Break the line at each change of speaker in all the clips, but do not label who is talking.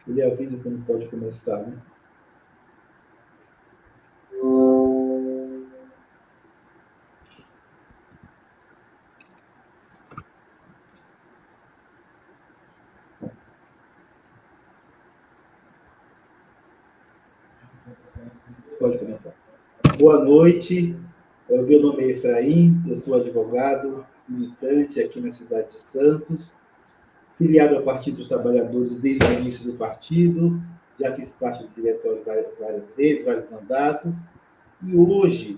Ele avisa quando pode começar, né? Pode começar. Boa noite, meu nome é Efraim, eu sou advogado, militante aqui na cidade de Santos, filiado ao Partido dos Trabalhadores desde o início do partido, já fiz parte do diretório várias vezes, vários mandatos, e hoje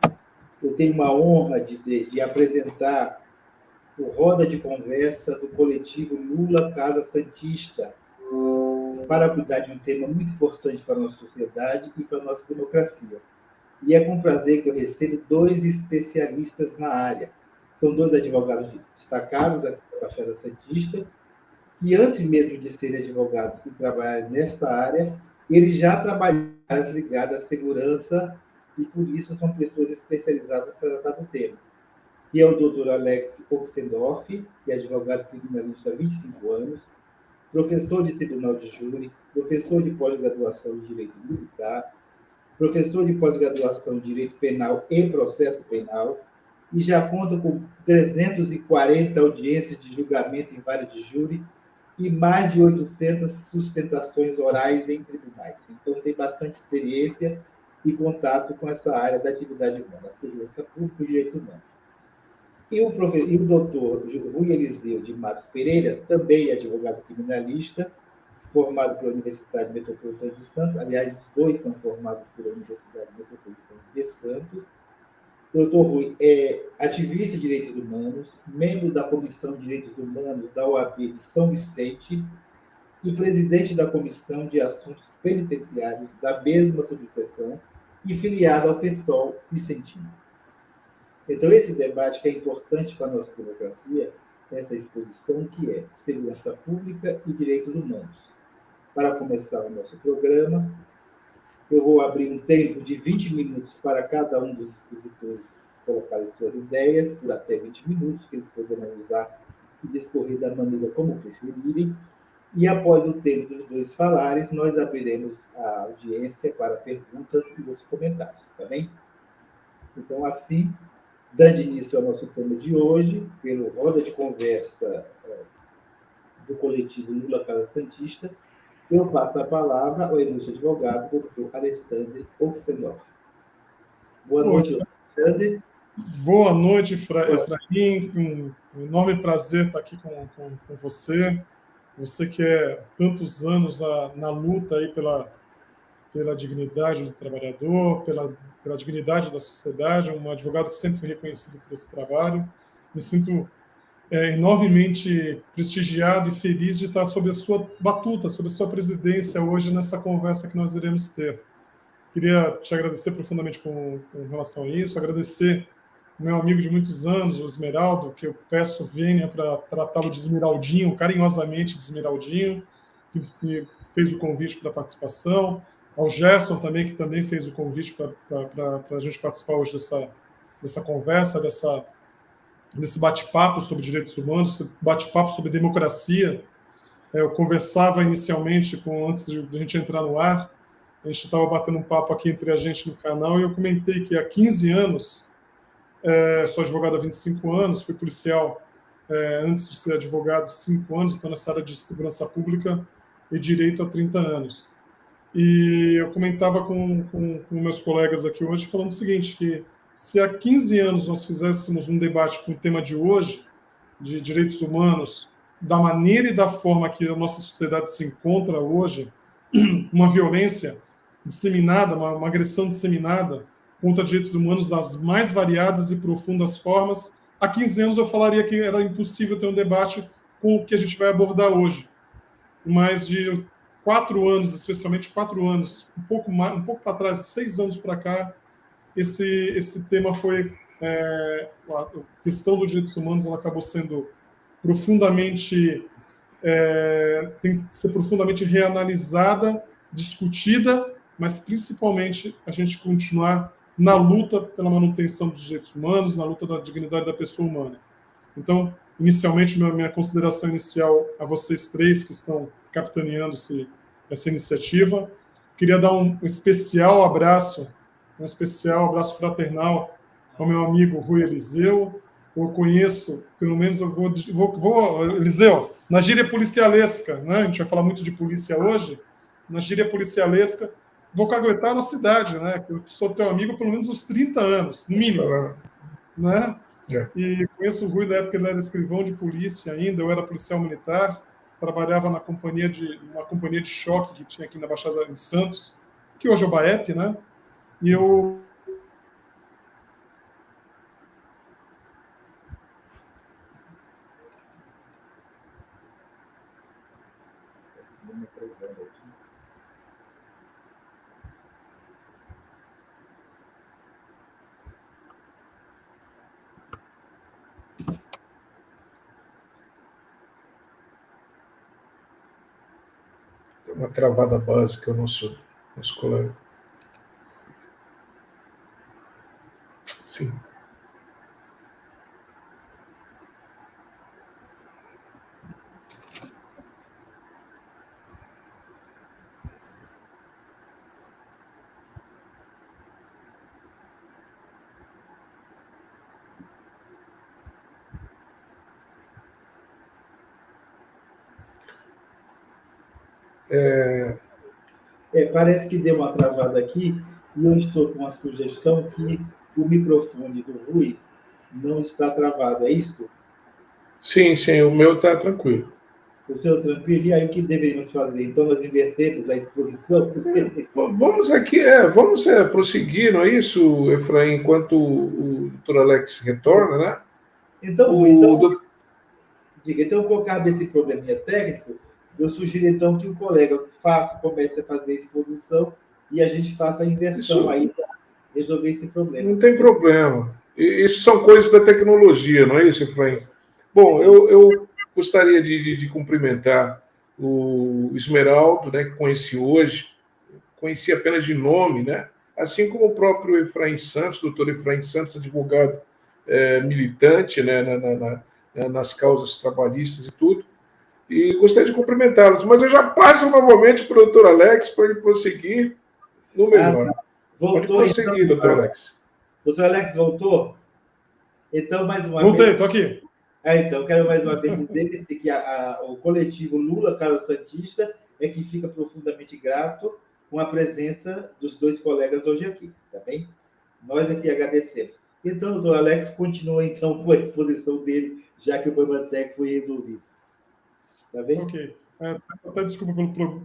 eu tenho uma honra de apresentar o Roda de Conversa do coletivo Lula Casa Santista, para cuidar de um tema muito importante para a nossa sociedade e para a nossa democracia. E é com prazer que eu recebo dois especialistas na área. São dois advogados destacados aqui da Baixada Santista, e antes mesmo de serem advogados e trabalharem nesta área, eles já trabalharam ligadas à segurança e, por isso, são pessoas especializadas para tratar do tema. Que é o doutor Alex Oxendorf, que é advogado criminalista há 25 anos, professor de tribunal de júri, professor de pós-graduação em Direito Militar, professor de pós-graduação em Direito Penal e Processo Penal, e já conta com 340 audiências de julgamento em vara de júri e mais de 800 sustentações orais em tribunais. Então, tem bastante experiência e contato com essa área da atividade humana, a segurança pública e direitos humanos. E o doutor Rui Eliseu de Matos Pereira, também advogado criminalista, formado pela Universidade Metropolitana de Santos. Aliás, os dois são formados pela Universidade Metropolitana de Santos. O doutor Rui é ativista de direitos humanos, membro da Comissão de Direitos Humanos da OAB de São Vicente e presidente da Comissão de Assuntos Penitenciários da mesma subseção e filiado ao PSOL Vicentino. Então, esse debate que é importante para a nossa democracia, essa exposição que é segurança pública e direitos humanos. Para começar o nosso programa, eu vou abrir um tempo de 20 minutos para cada um dos expositores colocar as suas ideias, por até 20 minutos, que eles poderão usar e discorrer da maneira como preferirem. E após o tempo dos dois falarem, nós abriremos a audiência para perguntas e outros comentários, tá bem? Então, assim, dando início ao nosso tema de hoje, pelo Roda de Conversa do coletivo Lula Casa Santista, eu passo a palavra ao ilustre advogado, doutor Alexandre Oxendorf. Boa noite, Alexandre.
Boa noite, Efraim. Um enorme prazer estar aqui com você. Você que é há tantos anos na luta aí pela dignidade do trabalhador, pela dignidade da sociedade, um advogado que sempre foi reconhecido por esse trabalho. Me sinto enormemente prestigiado e feliz de estar sob a sua batuta, sob a sua presidência hoje nessa conversa que nós iremos ter. Queria te agradecer profundamente com relação a isso, agradecer o meu amigo de muitos anos, o Esmeraldo, que eu peço venha para tratá-lo de Esmeraldinho, carinhosamente de Esmeraldinho, que fez o convite para a participação, ao Gerson também, que também fez o convite para a gente participar hoje dessa conversa, desse bate-papo sobre direitos humanos, desse bate-papo sobre democracia. Eu conversava inicialmente, antes de a gente entrar no ar, a gente estava batendo um papo aqui entre a gente no canal, e eu comentei que há 15 anos, sou advogado há 25 anos, fui policial antes de ser advogado 5 anos, estou nessa área de segurança pública e direito há 30 anos. E eu comentava com meus colegas aqui hoje, falando o seguinte, que se há 15 anos nós fizéssemos um debate com o tema de hoje, de direitos humanos, da maneira e da forma que a nossa sociedade se encontra hoje, uma violência disseminada, uma agressão disseminada contra direitos humanos das mais variadas e profundas formas, há 15 anos eu falaria que era impossível ter um debate com o que a gente vai abordar hoje. Mas de 4 anos, especialmente 4 anos, um pouco para trás, 6 anos para cá, esse tema foi a questão dos direitos humanos, ela acabou sendo profundamente tem que ser profundamente reanalisada, discutida, mas principalmente a gente continuar na luta pela manutenção dos direitos humanos, na luta da dignidade da pessoa humana. Então, inicialmente, minha consideração inicial a vocês três que estão capitaneando essa iniciativa. Queria dar um especial abraço fraternal ao meu amigo Rui Eliseu. Eu conheço, pelo menos eu vou Eliseu, na gíria policialesca, né? A gente vai falar muito de polícia hoje, na gíria policialesca, vou caguetar na cidade, né? Eu sou teu amigo há pelo menos uns 30 anos, no mínimo, né? E conheço o Rui da época que ele era escrivão de polícia ainda, eu era policial militar, trabalhava na companhia de choque que tinha aqui na Baixada em Santos, que hoje é o BAEP, né? E eu
uma travada básica, o nosso colega. Sim.
Parece que deu uma travada aqui e eu estou com uma sugestão que o microfone do Rui não está travado, é isso?
Sim, o meu está tranquilo.
O seu tranquilo, e aí o que deveríamos fazer? Então, nós invertemos a exposição?
Vamos prosseguir, não é isso, Efraim, enquanto o doutor Alex retorna, né?
Então, por causa desse probleminha técnico, eu sugiro, então, que o colega comece a fazer a exposição e a gente faça a inversão aí para resolver esse problema.
Não tem problema. Isso são coisas da tecnologia, não é isso, Efraim? Bom, eu gostaria de cumprimentar o Esmeraldo, né, que conheci hoje, conheci apenas de nome, né? Assim como o próprio Efraim Santos, doutor Efraim Santos, advogado militante, né, nas causas trabalhistas e tudo. E gostaria de cumprimentá-los, mas eu já passo novamente para o doutor Alex para ele prosseguir no melhor.
Voltou,
pode prosseguir, então, doutor Alex.
Doutor Alex, voltou? Então, mais uma
vez... Voltei,
estou
aqui.
Então, quero mais uma vez dizer que o coletivo Lula Casa Santista é que fica profundamente grato com a presença dos dois colegas hoje aqui, tá bem? Nós aqui agradecemos. Então, doutor Alex, continua então com a exposição dele, já que o problema técnico foi resolvido. Tá bem?
Ok. Até desculpa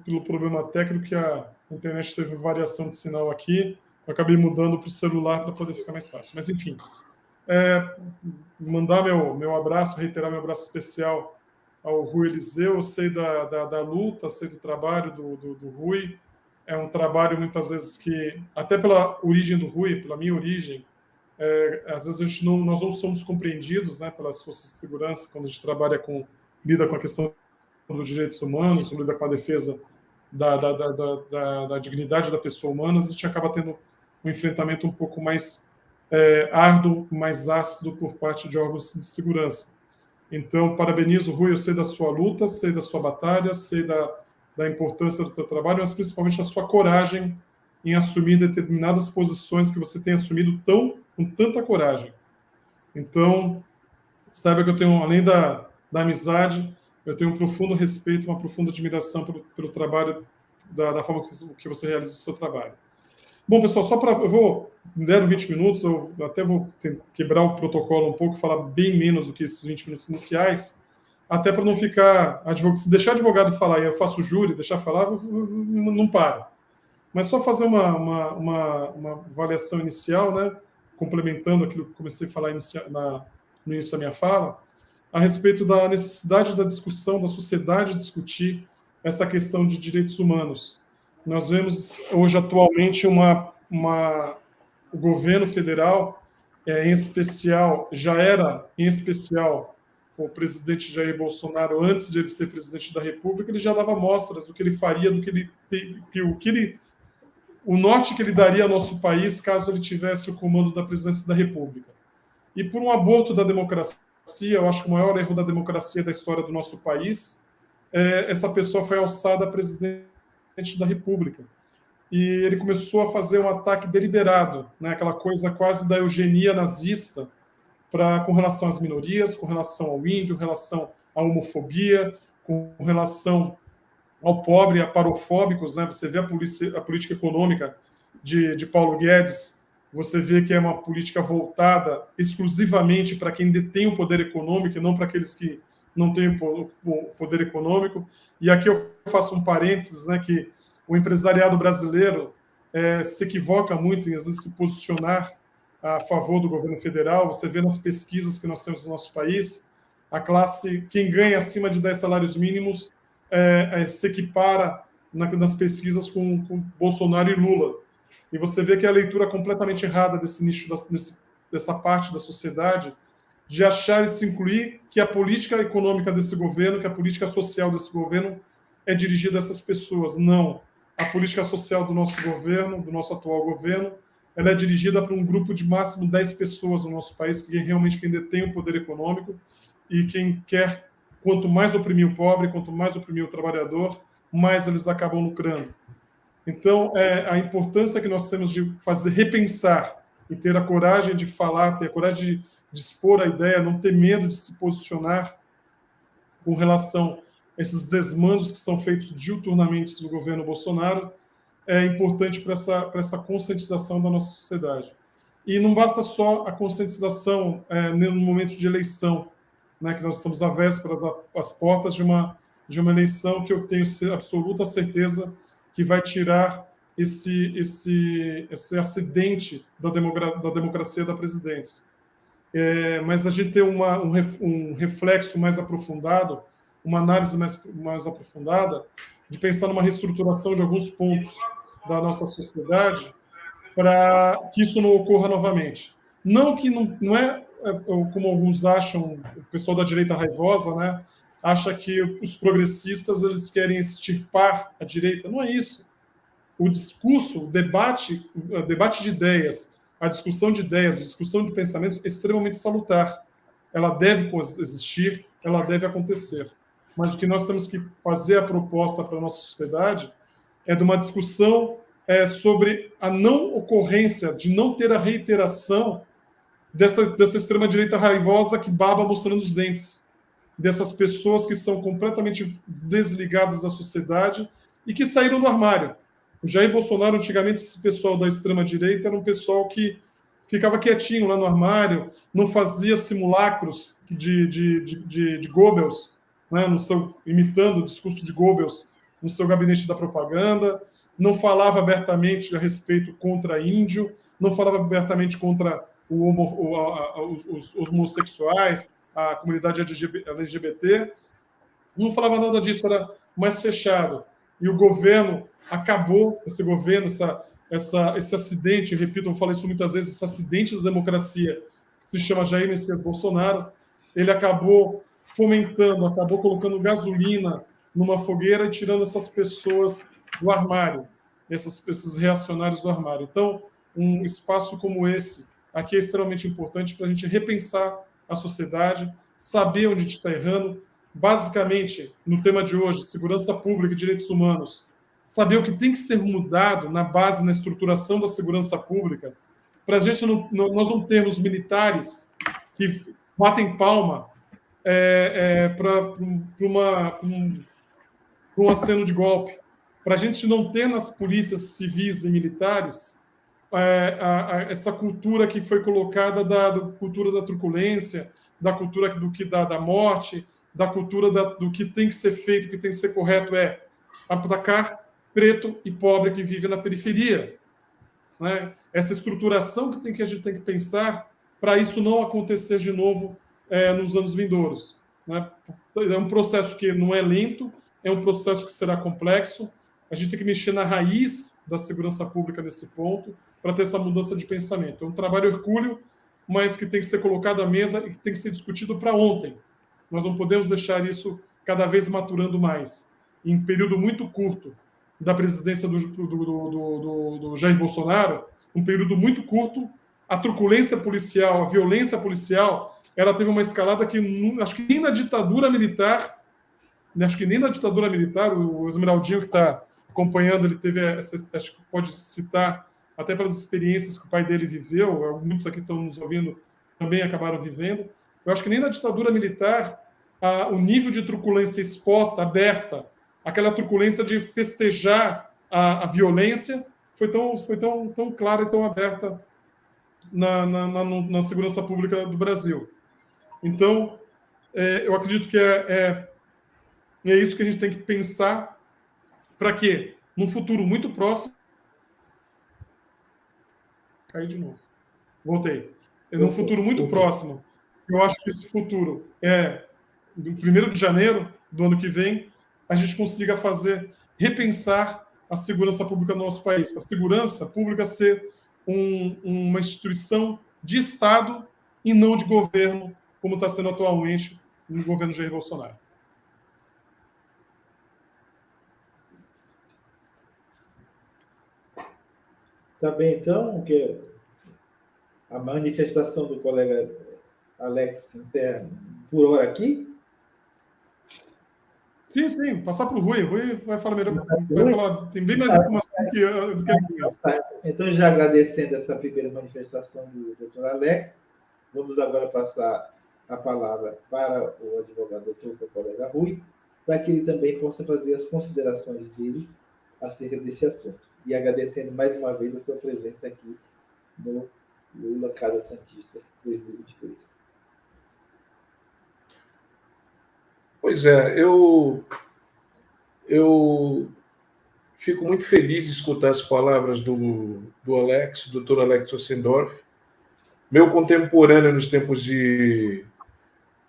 pelo problema técnico, que a internet teve variação de sinal aqui. Eu acabei mudando para o celular para poder ficar mais fácil. Mas, enfim, mandar meu abraço, reiterar meu abraço especial ao Rui Eliseu. Eu sei da luta, sei do trabalho do Rui. É um trabalho, muitas vezes, que, até pela origem do Rui, pela minha origem, às vezes nós não somos compreendidos, né, pelas forças de segurança, quando a gente lida com a questão dos direitos humanos, lida com a defesa da dignidade da pessoa humana, a gente acaba tendo um enfrentamento um pouco mais árduo, mais ácido por parte de órgãos de segurança. Então, parabenizo, Rui, eu sei da sua luta, sei da sua batalha, sei da importância do teu trabalho, mas principalmente a sua coragem em assumir determinadas posições que você tem assumido com tanta coragem. Então, saiba que eu tenho, além da amizade, eu tenho um profundo respeito, uma profunda admiração pelo trabalho, da forma que você realiza o seu trabalho. Bom, pessoal, me deram 20 minutos, eu até vou quebrar o protocolo um pouco, falar bem menos do que esses 20 minutos iniciais, até para não ficar... Se deixar advogado falar e eu faço júri, deixar falar, não para. Mas só fazer uma avaliação inicial, né, complementando aquilo que comecei a falar no início da minha fala, a respeito da necessidade da discussão, da sociedade discutir essa questão de direitos humanos. Nós vemos hoje, atualmente, o governo federal, em especial, o presidente Jair Bolsonaro, antes de ele ser presidente da República, ele já dava mostras do que ele faria, o norte que ele daria ao nosso país caso ele tivesse o comando da presidência da República. E por um aborto da democracia, eu acho que o maior erro da democracia da história do nosso país, essa pessoa foi alçada à presidência presidente da República. E ele começou a fazer um ataque deliberado, né, aquela coisa quase da eugenia nazista, com relação às minorias, com relação ao índio, com relação à homofobia, com relação ao pobre, a parofóbicos, né? Você vê a política econômica de Paulo Guedes, você vê que é uma política voltada exclusivamente para quem detém o poder econômico e não para aqueles que não têm o poder econômico. E aqui eu faço um parênteses, né, que o empresariado brasileiro se equivoca muito em, às vezes, se posicionar a favor do governo federal. Você vê nas pesquisas que nós temos no nosso país, a classe, quem ganha acima de 10 salários mínimos, se equipara nas pesquisas com Bolsonaro e Lula. E você vê que a leitura completamente errada desse nicho, dessa parte da sociedade, de achar e se incluir que a política econômica desse governo, que a política social desse governo é dirigida a essas pessoas. Não. A política social do nosso governo, do nosso atual governo, ela é dirigida para um grupo de máximo 10 pessoas no nosso país, que é realmente quem detém o poder econômico e quem quer, quanto mais oprimir o pobre, quanto mais oprimir o trabalhador, mais eles acabam lucrando. Então, a importância que nós temos de repensar e ter a coragem de falar, ter a coragem de expor a ideia, não ter medo de se posicionar com relação a esses desmandos que são feitos diuturnamente do governo Bolsonaro, é importante para essa conscientização da nossa sociedade. E não basta só a conscientização no momento de eleição, né, que nós estamos à véspera, às portas de uma eleição que eu tenho absoluta certeza que vai tirar esse acidente da democracia da presidência. Mas a gente tem um reflexo mais aprofundado, uma análise mais aprofundada, de pensar numa reestruturação de alguns pontos da nossa sociedade para que isso não ocorra novamente. Não que não é como alguns acham, o pessoal da direita raivosa, né, acha que os progressistas eles querem extirpar a direita. Não é isso. O discurso, o debate de ideias, a discussão de ideias, a discussão de pensamentos é extremamente salutar. Ela deve existir, ela deve acontecer. Mas o que nós temos que fazer a proposta para a nossa sociedade é de uma discussão sobre a não ocorrência, de não ter a reiteração dessa extrema-direita raivosa que baba mostrando os dentes, dessas pessoas que são completamente desligadas da sociedade e que saíram do armário. O Jair Bolsonaro, antigamente, esse pessoal da extrema-direita era um pessoal que ficava quietinho lá no armário, não fazia simulacros de Goebbels, né, imitando o discurso de Goebbels no seu gabinete da propaganda, não falava abertamente a respeito contra índio, não falava abertamente contra os homossexuais, a comunidade LGBT, não falava nada disso, era mais fechado. E o governo acabou, esse governo, esse acidente, repito, eu falei isso muitas vezes, esse acidente da democracia, que se chama Jair Messias Bolsonaro, ele acabou fomentando, acabou colocando gasolina numa fogueira e tirando essas pessoas do armário, esses reacionários do armário. Então, um espaço como esse aqui é extremamente importante para a gente repensar a sociedade, saber onde a gente está errando. Basicamente, no tema de hoje, segurança pública e direitos humanos, saber o que tem que ser mudado na base, na estruturação da segurança pública, para a gente nós não termos militares que batem palma para um aceno de golpe, para a gente não ter nas polícias civis e militares essa cultura que foi colocada da cultura da truculência, da cultura da morte, da cultura do que tem que ser feito, o que tem que ser correto atacar preto e pobre que vive na periferia. Né? Essa estruturação que a gente tem que pensar para isso não acontecer de novo nos anos vindouros. Né? É um processo que não é lento, é um processo que será complexo. A gente tem que mexer na raiz da segurança pública nesse ponto para ter essa mudança de pensamento. É um trabalho hercúleo, mas que tem que ser colocado à mesa e que tem que ser discutido para ontem. Nós não podemos deixar isso cada vez maturando mais. Em um período muito curto da presidência do Jair Bolsonaro, um período muito curto, a truculência policial, a violência policial, ela teve uma escalada que acho que nem na ditadura militar, o Esmeraldinho que está acompanhando, ele teve acho que pode citar, até pelas experiências que o pai dele viveu, muitos aqui estão nos ouvindo também acabaram vivendo. Eu acho que nem na ditadura militar o nível de truculência exposta, aberta, aquela truculência de festejar a violência foi tão clara e tão aberta na segurança pública do Brasil. Então, eu acredito que é isso que a gente tem que pensar para que, num futuro muito próximo... Caí de novo. Voltei. Num futuro muito próximo, eu acho que esse futuro do 1º de janeiro do ano que vem, a gente consiga repensar a segurança pública no nosso país, para a segurança pública ser uma instituição de Estado e não de governo, como está sendo atualmente no governo Jair Bolsonaro.
Está bem, então, que a manifestação do colega Alex encerra por hora aqui?
Sim, passar para o Rui. Rui vai falar melhor. Vai falar, tem bem mais informação do que ele pensa.
Então, já agradecendo essa primeira manifestação do doutor Alex, vamos agora passar a palavra para o advogado doutor, o colega Rui, para que ele também possa fazer as considerações dele acerca desse assunto. E agradecendo mais uma vez a sua presença aqui no Lula Casa Santista 2022.
Pois é, eu fico muito feliz de escutar as palavras do Alex, do Dr. Alex Ossendorf, meu contemporâneo nos tempos de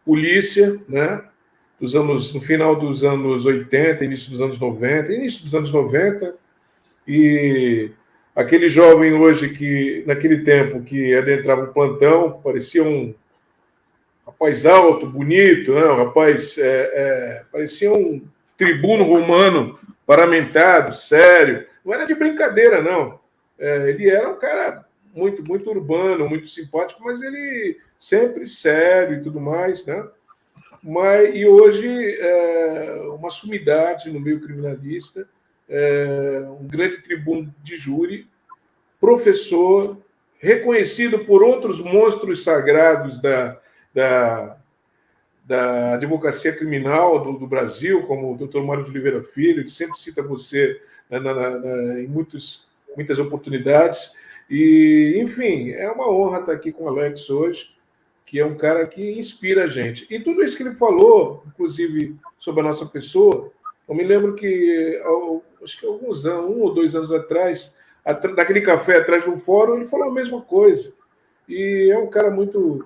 polícia, né? No final dos anos 80, início dos anos 90, e aquele jovem hoje que, naquele tempo, que adentrava um plantão, parecia um rapaz alto, bonito, né? Um rapaz, parecia um tribuno romano, paramentado, sério. Não era de brincadeira, não. Ele era um cara muito, muito urbano, muito simpático, mas ele sempre sério e tudo mais, né? E hoje, uma sumidade no meio criminalista, um grande tribuno de júri, professor, reconhecido por outros monstros sagrados da advocacia criminal do Brasil, como o Dr. Mário de Oliveira Filho, que sempre cita você em muitas oportunidades. E, enfim, é uma honra estar aqui com o Alex hoje, que é um cara que inspira a gente. E tudo isso que ele falou, inclusive sobre a nossa pessoa, eu me lembro que, acho que alguns anos, 1 ou 2 anos atrás, naquele café atrás do fórum, ele falou a mesma coisa. E é um cara muito...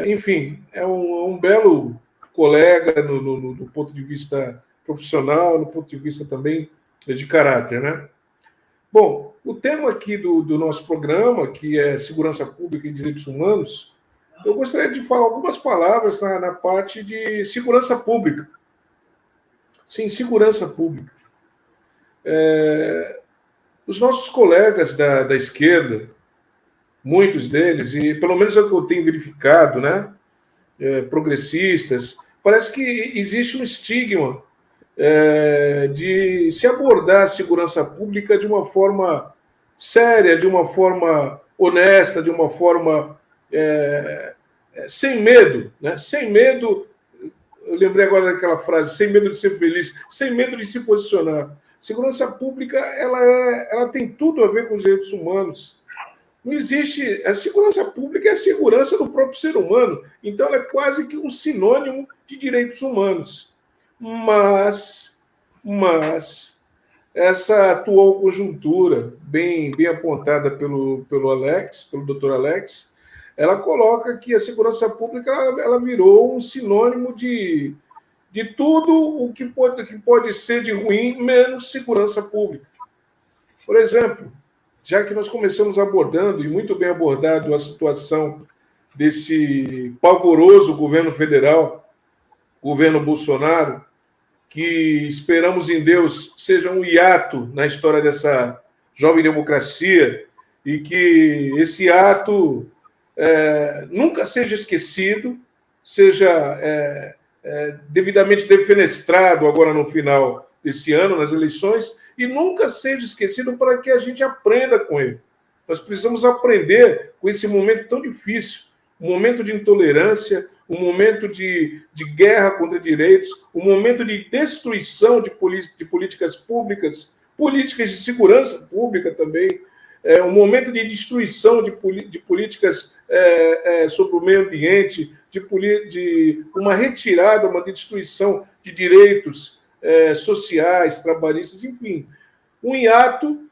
enfim, é um belo colega do ponto de vista profissional, no ponto de vista também de caráter, né? Bom, o tema aqui do nosso programa, que é Segurança Pública e Direitos Humanos, eu gostaria de falar algumas palavras na parte de segurança pública. Sim, segurança pública. Os nossos colegas da esquerda, muitos deles, e pelo menos é o que eu tenho verificado, né? Progressistas, parece que existe um estigma de se abordar a segurança pública de uma forma séria, de uma forma honesta, de uma forma sem medo, né? Sem medo, eu lembrei agora daquela frase, sem medo de ser feliz, sem medo de se posicionar. Segurança pública, ela tem tudo a ver com os direitos humanos. Não existe... A segurança pública é a segurança do próprio ser humano. Então, ela é quase que um sinônimo de direitos humanos. Mas essa atual conjuntura, bem apontada pelo Alex, pelo Dr. Alex, ela coloca que a segurança pública ela virou um sinônimo de tudo o que pode ser de ruim, menos segurança pública. Por exemplo, já que nós começamos abordando, e muito bem abordado, a situação desse pavoroso governo federal, governo Bolsonaro, que esperamos em Deus seja um hiato na história dessa jovem democracia e que esse ato nunca seja esquecido, seja devidamente defenestrado agora no final desse ano, nas eleições, e nunca seja esquecido para que a gente aprenda com ele. Nós precisamos aprender com esse momento tão difícil, um momento de intolerância, um momento de guerra contra direitos, um momento de destruição de políticas públicas, políticas de segurança pública também, um momento de destruição de políticas sobre o meio ambiente, de uma retirada, uma destruição de direitos sociais, trabalhistas, enfim. Um hiato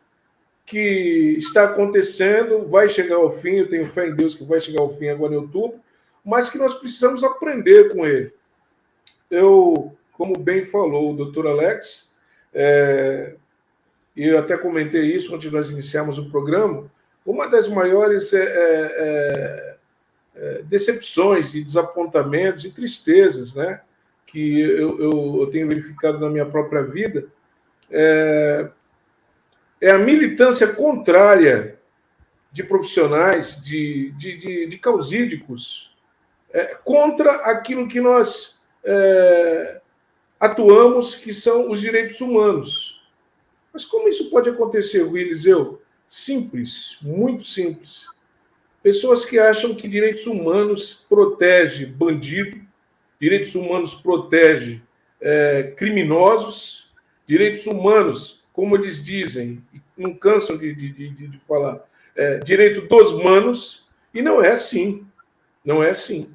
que está acontecendo, vai chegar ao fim, eu tenho fé em Deus que vai chegar ao fim agora em outubro, mas que nós precisamos aprender com ele. Como bem falou o doutor Alex, e eu até comentei isso antes de nós iniciarmos o programa, uma das maiores decepções e desapontamentos e tristezas, né, que eu tenho verificado na minha própria vida, é a militância contrária de profissionais, de causídicos, contra aquilo que nós atuamos, que são os direitos humanos. Mas como isso pode acontecer, Rui Eliseu? Simples, muito simples. Pessoas que acham que direitos humanos protege bandido, direitos humanos protege criminosos, direitos humanos, como eles dizem, não cansam de falar, direito dos manos, e não é assim. Não é assim.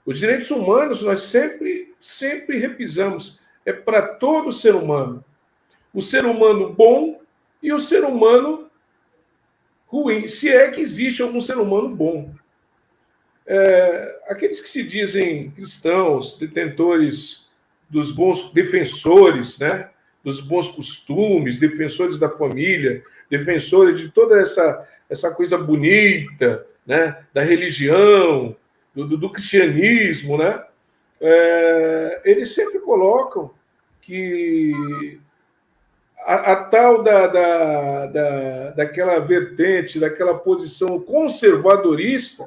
Os direitos humanos, nós sempre repisamos, é para todo ser humano. O ser humano bom e o ser humano ruim, se é que existe algum ser humano bom. Aqueles que se dizem cristãos, detentores dos bons defensores, né, dos bons costumes, defensores da família, defensores de toda essa coisa bonita, né, da religião, do cristianismo, né, eles sempre colocam que a tal daquela vertente, daquela posição conservadorista,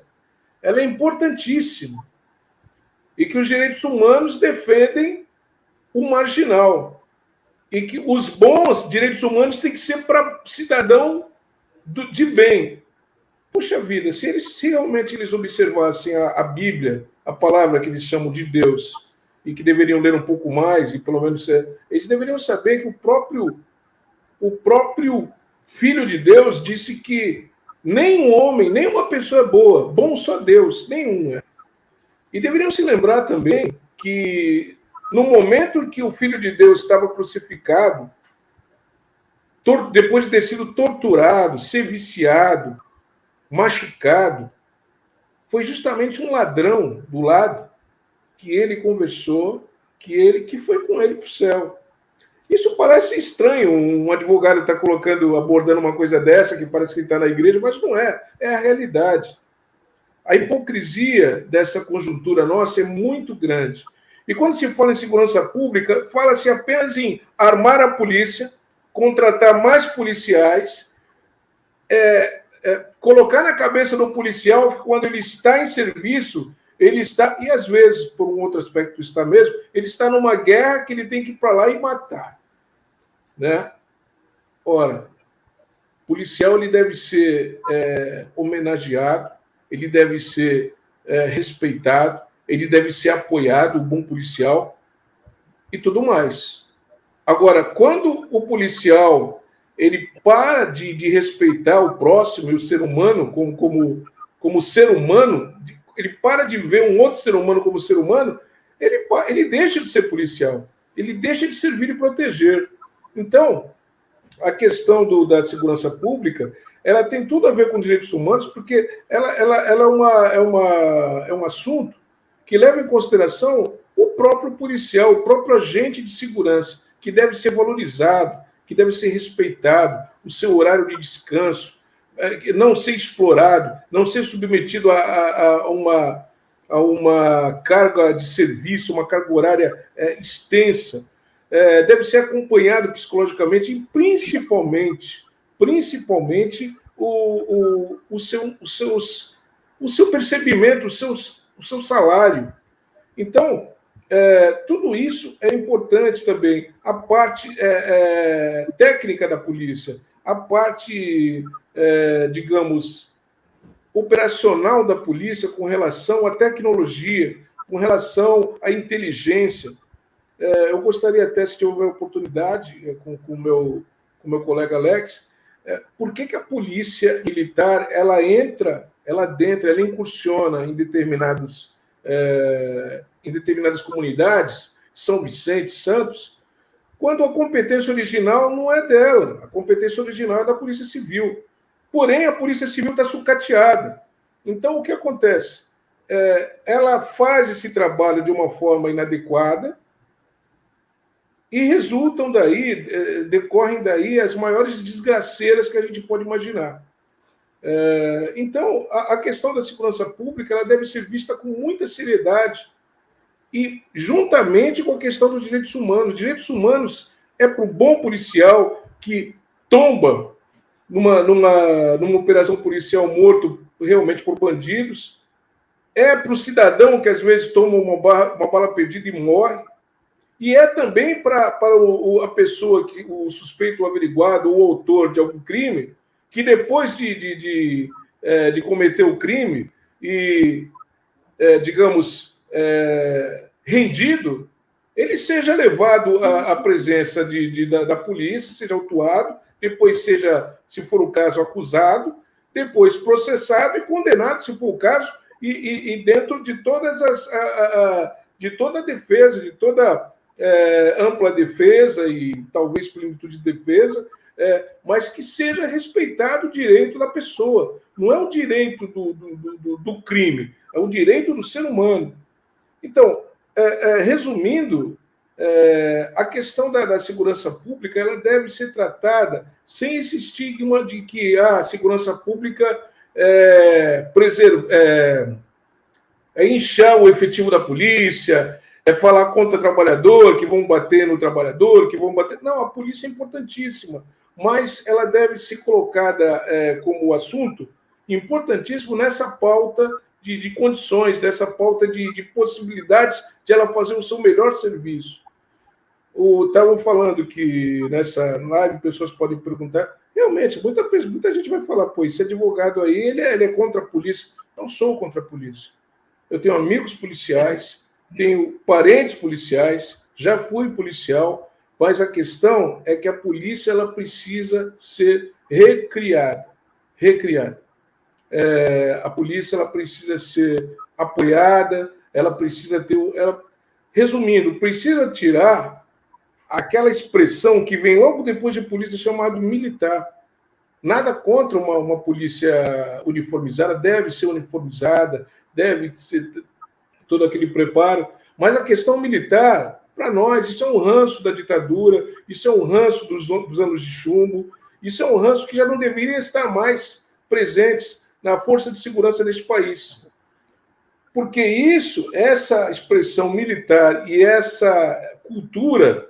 ela é importantíssima. E que os direitos humanos defendem o marginal. E que os bons direitos humanos têm que ser para cidadão de bem. Puxa vida, se realmente eles observassem a Bíblia, a palavra que eles chamam de Deus, e que deveriam ler um pouco mais, e pelo menos eles deveriam saber que o próprio Filho de Deus disse que nem um homem, nem uma pessoa é boa, bom só Deus, nenhum é. E deveriam se lembrar também que no momento que o Filho de Deus estava crucificado, depois de ter sido torturado, ser viciado, machucado, foi justamente um ladrão do lado que ele conversou, que foi com ele para o céu. Isso parece estranho, um advogado está abordando uma coisa dessa, que parece que está na igreja, mas não é, é a realidade. A hipocrisia dessa conjuntura nossa é muito grande. E quando se fala em segurança pública, fala-se apenas em armar a polícia, contratar mais policiais, colocar na cabeça do policial que quando ele está em serviço, ele está, e às vezes, por um outro aspecto está mesmo, ele está numa guerra que ele tem que ir para lá e matar. Né? Ora, o policial ele deve ser homenageado, ele deve ser respeitado, ele deve ser apoiado, o bom policial, e tudo mais. Agora, quando o policial ele para de respeitar o próximo e o ser humano como ser humano, ele para de ver um outro ser humano como ser humano, ele deixa de ser policial, ele deixa de servir e proteger. Então, a questão da segurança pública, ela tem tudo a ver com direitos humanos, porque ela é um assunto que leva em consideração o próprio policial, o próprio agente de segurança, que deve ser valorizado, que deve ser respeitado, o seu horário de descanso, não ser explorado, não ser submetido a uma carga de serviço, uma carga horária extensa. Deve ser acompanhado psicologicamente e principalmente o seu percebimento, o seu salário. Então, Tudo isso é importante também. A parte técnica da polícia, a parte, digamos, operacional da polícia com relação à tecnologia, com relação à inteligência. Eu gostaria até, se tiver oportunidade, com o meu colega Alex, por que a polícia militar ela incursiona em determinadas comunidades, São Vicente, Santos, quando a competência original não é dela, a competência original é da Polícia Civil. Porém, a Polícia Civil está sucateada. Então, o que acontece? Ela faz esse trabalho de uma forma inadequada e decorrem daí as maiores desgraceiras que a gente pode imaginar. Então, a questão da segurança pública ela deve ser vista com muita seriedade e juntamente com a questão dos direitos humanos. Direitos humanos é para o bom policial que tomba numa operação policial morto realmente por bandidos, é para o cidadão que às vezes toma uma bala perdida e morre, e é também para a pessoa, o suspeito, o averiguado, o autor de algum crime, que depois de cometer o crime e, digamos, rendido, ele seja levado à presença da polícia, seja autuado, depois seja, se for o caso, acusado, depois processado e condenado, se for o caso, e dentro de de toda a defesa, de toda ampla defesa e talvez plenitude de defesa, mas que seja respeitado o direito da pessoa. Não é o direito do crime, é o direito do ser humano. Então, resumindo, a questão da segurança pública ela deve ser tratada sem esse estigma de que a segurança pública é inchar o efetivo da polícia, falar contra o trabalhador, que vão bater no trabalhador, que vão bater... Não, a polícia é importantíssima, mas ela deve ser colocada como assunto importantíssimo nessa pauta de condições, dessa pauta de possibilidades de ela fazer o seu melhor serviço. Estavam falando que nessa live pessoas podem perguntar, realmente, muita gente vai falar, pô, esse advogado aí, ele é contra a polícia. Não sou contra a polícia. Eu tenho amigos policiais, tenho parentes policiais, já fui policial, mas a questão é que a polícia ela precisa ser recriada. A polícia ela precisa ser apoiada, ela precisa ter... resumindo, precisa tirar aquela expressão que vem logo depois de polícia chamada militar. Nada contra uma polícia uniformizada, deve ser uniformizada, deve ser todo aquele preparo, mas a questão militar, para nós, isso é um ranço da ditadura, isso é um ranço dos anos de chumbo, isso é um ranço que já não deveria estar mais presentes na força de segurança deste país. Porque essa expressão militar e essa cultura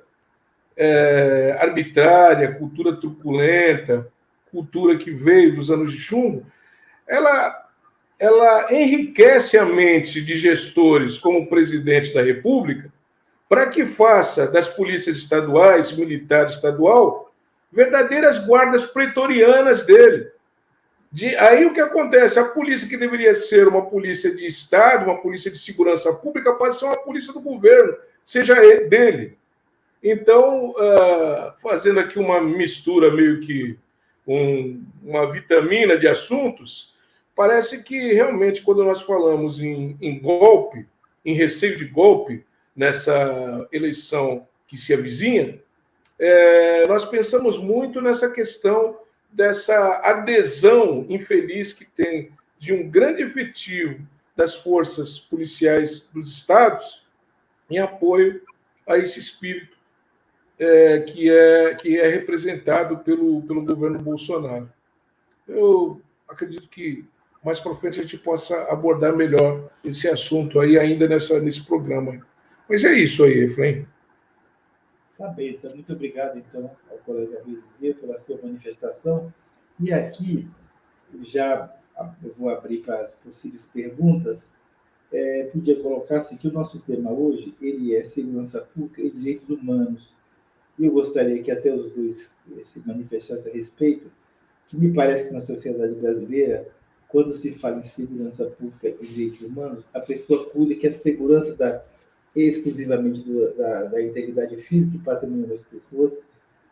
arbitrária, cultura truculenta, cultura que veio dos anos de chumbo, ela enriquece a mente de gestores como o presidente da República para que faça das polícias estaduais, militar estadual, verdadeiras guardas pretorianas dele. Aí o que acontece? A polícia que deveria ser uma polícia de Estado, uma polícia de segurança pública, pode ser uma polícia do governo, seja dele. Então, fazendo aqui uma mistura meio que uma vitamina de assuntos, parece que realmente quando nós falamos em golpe, em receio de golpe, nessa eleição que se avizinha, nós pensamos muito nessa questão dessa adesão infeliz que tem de um grande efetivo das forças policiais dos estados em apoio a esse espírito que é representado pelo governo Bolsonaro. Eu acredito que mais para frente a gente possa abordar melhor esse assunto aí ainda nesse programa. Mas é isso aí, Efraim.
Tá bem, então, muito obrigado, então, ao colega Rizia pela sua manifestação. E aqui, eu vou abrir para as possíveis perguntas. podia colocar assim, que o nosso tema hoje ele é segurança pública e direitos humanos. E eu gostaria que até os dois se manifestassem a respeito, que me parece que na sociedade brasileira, quando se fala em segurança pública e direitos humanos, a pessoa cuida que a segurança exclusivamente da integridade física e patrimonial das pessoas,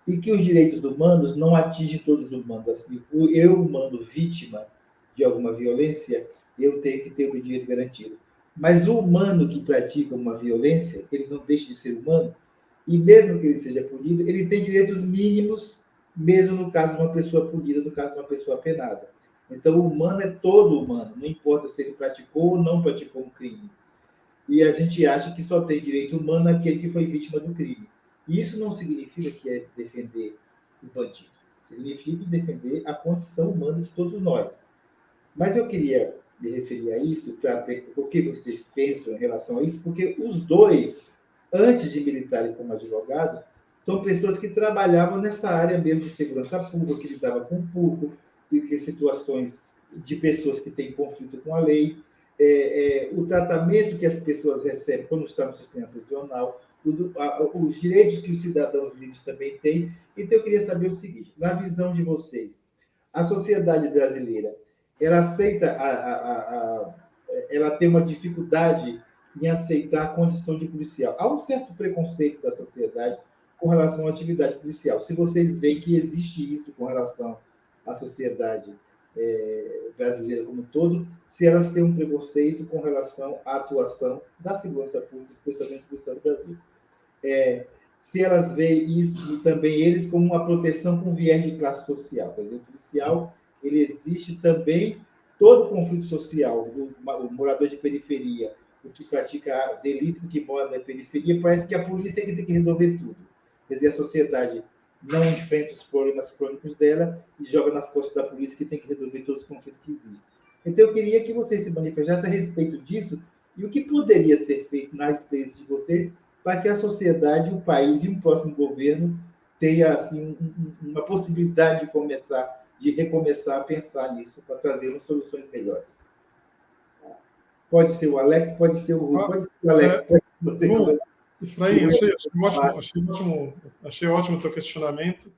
e que os direitos humanos não atingem todos os humanos. Assim, eu, humano, vítima de alguma violência, eu tenho que ter o meu direito garantido. Mas o humano que pratica uma violência, ele não deixa de ser humano, e mesmo que ele seja punido, ele tem direitos mínimos, mesmo no caso de uma pessoa punida, no caso de uma pessoa penada. Então, o humano é todo humano, não importa se ele praticou ou não praticou um crime. E a gente acha que só tem direito humano aquele que foi vítima do crime. E isso não significa que é defender o bandido. Significa defender a condição humana de todos nós. Mas eu queria me referir a isso, para ver o que vocês pensam em relação a isso, porque os dois, antes de militarem como advogados, são pessoas que trabalhavam nessa área mesmo de segurança pública, que lidavam com o público, e que situações de pessoas que têm conflito com a lei, o tratamento que as pessoas recebem quando estão no sistema prisional, os direitos que os cidadãos livres também têm. Então, eu queria saber o seguinte, na visão de vocês, a sociedade brasileira, ela aceita, ela tem uma dificuldade em aceitar a condição de policial. Há um certo preconceito da sociedade com relação à atividade policial. Se vocês veem que existe isso com relação à sociedade brasileira como um todo, se elas têm um preconceito com relação à atuação da segurança pública, especialmente do Estado do Brasil. Se elas veem isso, e também eles, como uma proteção com viés de classe social. Quer dizer, o policial, ele existe também, todo conflito social, o morador de periferia, o que pratica delito, o que mora na periferia, parece que a polícia é que tem que resolver tudo. Quer dizer, a sociedade não enfrenta os problemas crônicos dela e joga nas costas da polícia, que tem que resolver todos os conflitos que existem. Então, eu queria que vocês se manifestassem a respeito disso e o que poderia ser feito na experiência de vocês para que a sociedade, o país e um próximo governo tenha assim, uma possibilidade de recomeçar a pensar nisso para trazer soluções melhores. Pode ser o Alex, pode ser o Rui, pode ser o Alex.
Bom, Efraim, achei ótimo o teu questionamento.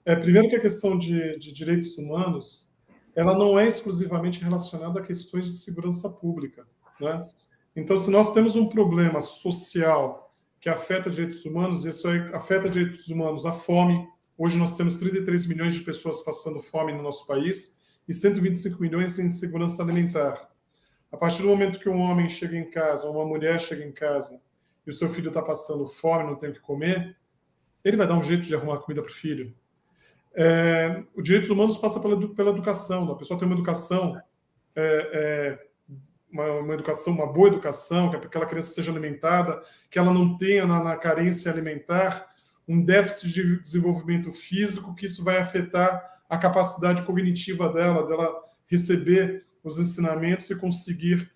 Primeiro que a questão de direitos humanos, ela não é exclusivamente relacionada a questões de segurança pública, né? Então, se nós temos um problema social que afeta direitos humanos, isso afeta direitos humanos, a fome. Hoje nós temos 33 milhões de pessoas passando fome no nosso país e 125 milhões em insegurança alimentar. A partir do momento que um homem chega em casa, ou uma mulher chega em casa, e o seu filho está passando fome, não tem o que comer, ele vai dar um jeito de arrumar comida para o filho. Os direitos humanos passam pela educação. A pessoa tem uma educação, uma boa educação, que aquela criança seja alimentada, que ela não tenha na carência alimentar um déficit de desenvolvimento físico, que isso vai afetar a capacidade cognitiva dela receber os ensinamentos e conseguir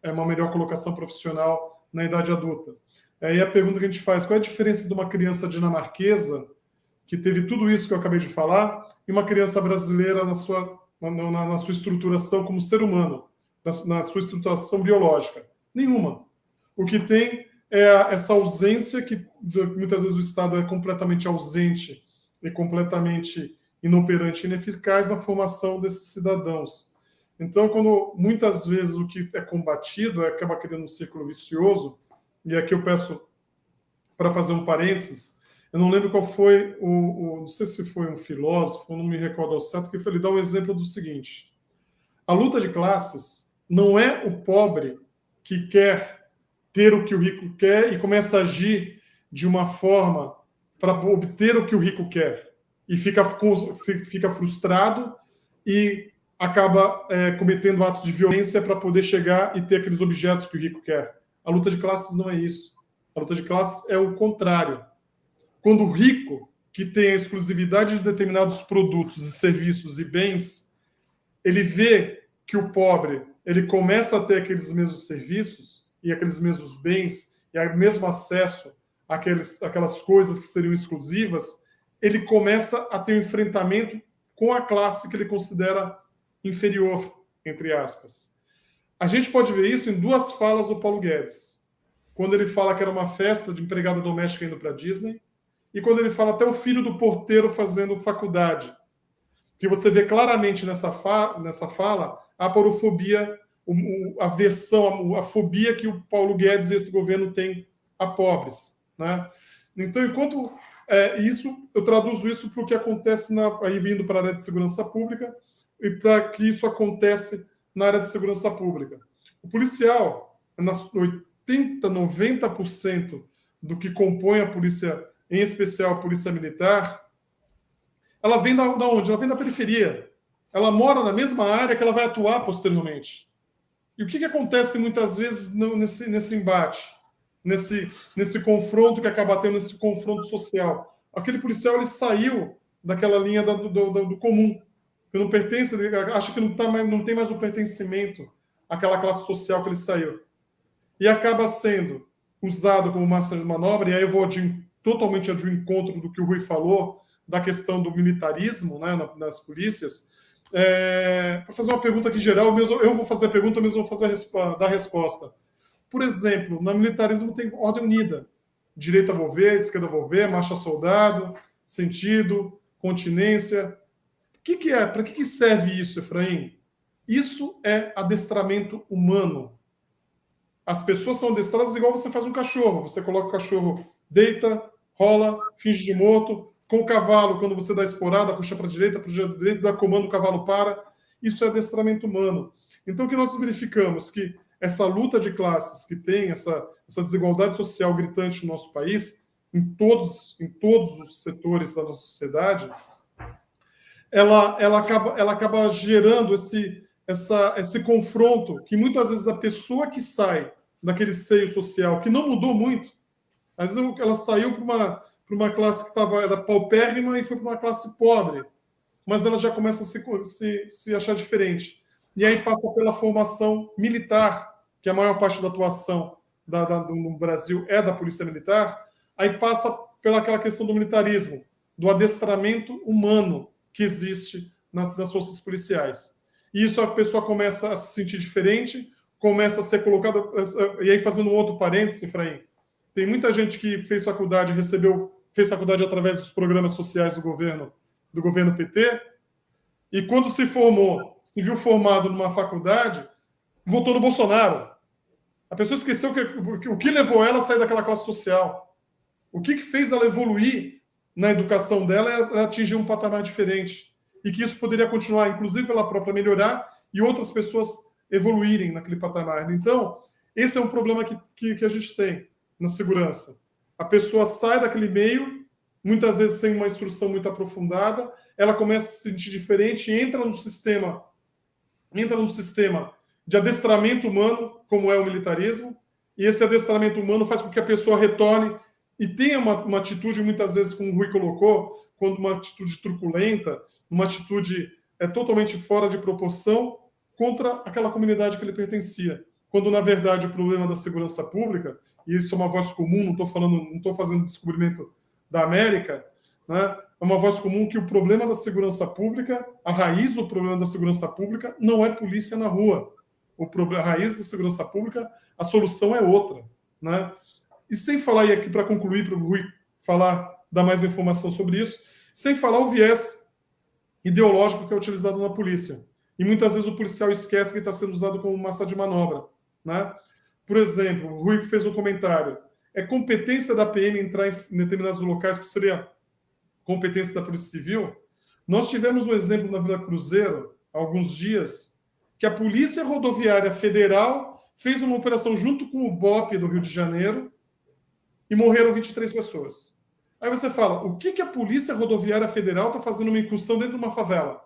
uma melhor colocação profissional na idade adulta. Aí a pergunta que a gente faz, qual é a diferença de uma criança dinamarquesa, que teve tudo isso que eu acabei de falar, e uma criança brasileira na sua estruturação como ser humano, na sua estruturação biológica? Nenhuma. O que tem é essa ausência que muitas vezes o Estado é completamente ausente e completamente inoperante e ineficaz na formação desses cidadãos. Então, quando muitas vezes o que é combatido acaba criando um círculo vicioso, e aqui eu peço para fazer um parênteses, eu não lembro qual foi, não sei se foi um filósofo, não me recordo ao certo, que ele dá um exemplo do seguinte: a luta de classes não é o pobre que quer ter o que o rico quer e começa a agir de uma forma para obter o que o rico quer, e fica frustrado e acaba cometendo atos de violência para poder chegar e ter aqueles objetos que o rico quer. A luta de classes não é isso. A luta de classes é o contrário. Quando o rico, que tem a exclusividade de determinados produtos e serviços e bens, ele vê que o pobre, ele começa a ter aqueles mesmos serviços e aqueles mesmos bens e o mesmo acesso àquelas coisas que seriam exclusivas, ele começa a ter um enfrentamento com a classe que ele considera inferior, entre aspas. A gente pode ver isso em duas falas do Paulo Guedes. Quando ele fala que era uma festa de empregada doméstica indo para a Disney, e quando ele fala até o filho do porteiro fazendo faculdade. Que você vê claramente nessa fala a aporofobia, a versão, a fobia que o Paulo Guedes e esse governo tem a pobres. Né? Então, enquanto eu traduzo isso para o que acontece aí vindo para a área de segurança pública e para que isso acontece na área de segurança pública. O policial, 80%, 90% do que compõe a polícia, em especial a polícia militar, ela vem da onde? Ela vem da periferia. Ela mora na mesma área que ela vai atuar posteriormente. E o que acontece muitas vezes nesse embate, nesse confronto que acaba tendo, nesse confronto social? Aquele policial ele saiu daquela linha do comum, que não pertence, ele acha que não tem mais o pertencimento àquela classe social que ele saiu. E acaba sendo usado como massa de manobra, e aí eu vou totalmente ao encontro do que o Rui falou, da questão do militarismo, né, nas polícias, para fazer uma pergunta aqui geral, eu vou fazer a pergunta, mesmo vou dar a resposta. Por exemplo, no militarismo tem ordem unida. Direita volver, esquerda volver, marcha soldado, sentido, continência. Para que serve isso, Efraim? Isso é adestramento humano. As pessoas são adestradas igual você faz um cachorro. Você coloca o cachorro, deita, rola, finge de morto. Com o cavalo, quando você dá esporada, puxa para a direita, dá comando, o cavalo para. Isso é adestramento humano. Então, o que nós verificamos? Que essa luta de classes que tem, essa desigualdade social gritante no nosso país, em todos os setores da nossa sociedade, ela acaba gerando esse confronto que muitas vezes a pessoa que sai daquele seio social, que não mudou muito, às vezes ela saiu para uma classe que era paupérrima e foi para uma classe pobre, mas ela já começa a se achar diferente. E aí passa pela formação militar, que a maior parte da atuação no Brasil é da polícia militar, aí passa pelaquela questão do militarismo, do adestramento humano que existe nas forças policiais. E isso a pessoa começa a se sentir diferente, começa a ser colocada... E aí, fazendo um outro parêntese, Efraim, tem muita gente que fez faculdade através dos programas sociais do governo PT, e quando se formou, se viu formado numa faculdade, votou no Bolsonaro. A pessoa esqueceu o que levou ela a sair daquela classe social. O que fez ela evoluir na educação dela é atingir um patamar diferente. E que isso poderia continuar, inclusive ela própria melhorar e outras pessoas evoluírem naquele patamar. Então, esse é um problema que a gente tem na segurança. A pessoa sai daquele meio, muitas vezes sem uma instrução muito aprofundada, ela começa a se sentir diferente e entra num sistema de adestramento humano, como é o militarismo, e esse adestramento humano faz com que a pessoa retorne e tenha uma atitude, muitas vezes, como o Rui colocou, quando uma atitude truculenta, uma atitude totalmente fora de proporção contra aquela comunidade que ele pertencia. Quando, na verdade, o problema da segurança pública, e isso é uma voz comum, não estou fazendo descobrimento da América, né? É uma voz comum que o problema da segurança pública, a raiz do problema da segurança pública não é polícia na rua. A raiz da segurança pública, a solução é outra. Né? E sem falar, e aqui para concluir, para o Rui dar mais informação sobre isso, sem falar o viés ideológico que é utilizado na polícia. E muitas vezes o policial esquece que está sendo usado como massa de manobra. Né? Por exemplo, o Rui fez um comentário. É competência da PM entrar em determinados locais que seria competência da Polícia Civil? Nós tivemos um exemplo na Vila Cruzeiro, há alguns dias, que a Polícia Rodoviária Federal fez uma operação junto com o BOP do Rio de Janeiro e morreram 23 pessoas. Aí você fala, o que a Polícia Rodoviária Federal está fazendo uma incursão dentro de uma favela?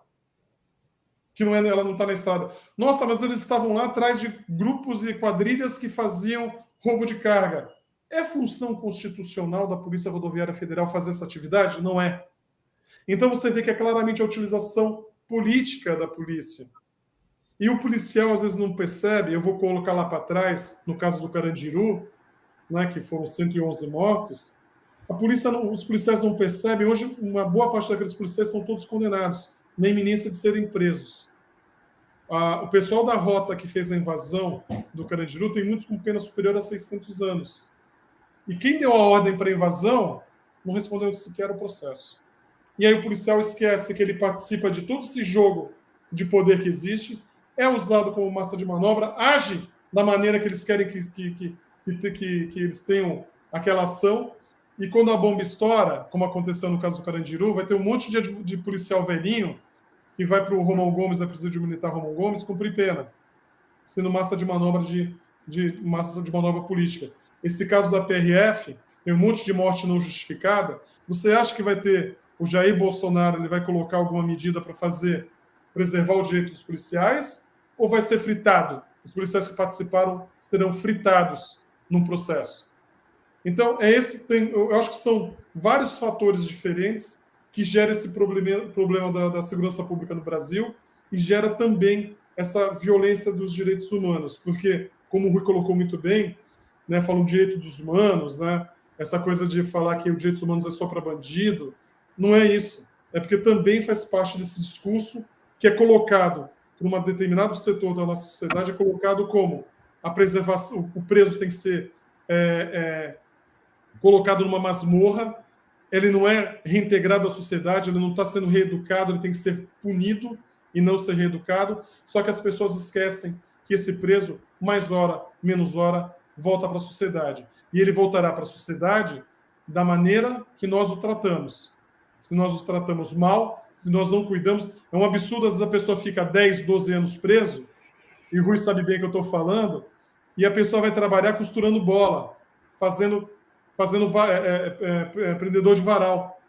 Que ela não está na estrada. Nossa, mas eles estavam lá atrás de grupos e quadrilhas que faziam roubo de carga. É função constitucional da Polícia Rodoviária Federal fazer essa atividade? Não é. Então você vê que é claramente a utilização política da polícia. E o policial às vezes não percebe, eu vou colocar lá para trás, no caso do Carandiru, né, que foram 111 mortos, os policiais não percebem, hoje uma boa parte daqueles policiais são todos condenados, na iminência de serem presos. o pessoal da rota que fez a invasão do Carandiru tem muitos com pena superior a 600 anos. E quem deu a ordem para a invasão não respondeu sequer o processo. E aí o policial esquece que ele participa de todo esse jogo de poder que existe, é usado como massa de manobra, age da maneira que eles querem que eles tenham aquela ação, e quando a bomba estoura, como aconteceu no caso do Carandiru, vai ter um monte de policial velhinho que vai para o Romão Gomes, a presídio militar Romão Gomes, cumprir pena, sendo massa de manobra massa de manobra política. Esse caso da PRF, tem um monte de morte não justificada. Você acha que vai ter o Jair Bolsonaro, ele vai colocar alguma medida para preservar o direito dos policiais, ou vai ser fritado? Os policiais que participaram serão fritados num processo. Então, eu acho que são vários fatores diferentes que geram esse problema da segurança pública no Brasil e gera também essa violência dos direitos humanos, porque, como o Rui colocou muito bem, né, falam direito dos humanos, né, essa coisa de falar que os direitos humanos é só para bandido, não é isso. É porque também faz parte desse discurso que é colocado por um determinado setor da nossa sociedade, é colocado como a preservação, o preso tem que ser colocado numa masmorra, ele não é reintegrado à sociedade, ele não está sendo reeducado, ele tem que ser punido e não ser reeducado, só que as pessoas esquecem que esse preso, mais hora, menos hora, volta para a sociedade. E ele voltará para a sociedade da maneira que nós o tratamos. Se nós o tratamos mal, se nós não cuidamos, é um absurdo, às vezes a pessoa fica 10, 12 anos preso, e o Rui sabe bem o que eu estou falando, e a pessoa vai trabalhar costurando bola, fazendo prendedor de varal.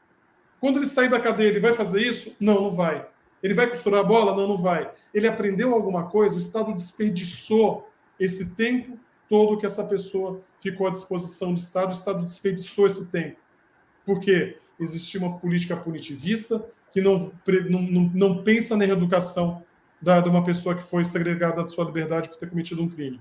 Quando ele sair da cadeia, ele vai fazer isso? Não, não vai. Ele vai costurar a bola? Não, não vai. Ele aprendeu alguma coisa? O Estado desperdiçou esse tempo todo que essa pessoa ficou à disposição do Estado, o Estado desperdiçou esse tempo. Por quê? Existia uma política punitivista que não pensa na reeducação de uma pessoa que foi segregada da sua liberdade por ter cometido um crime.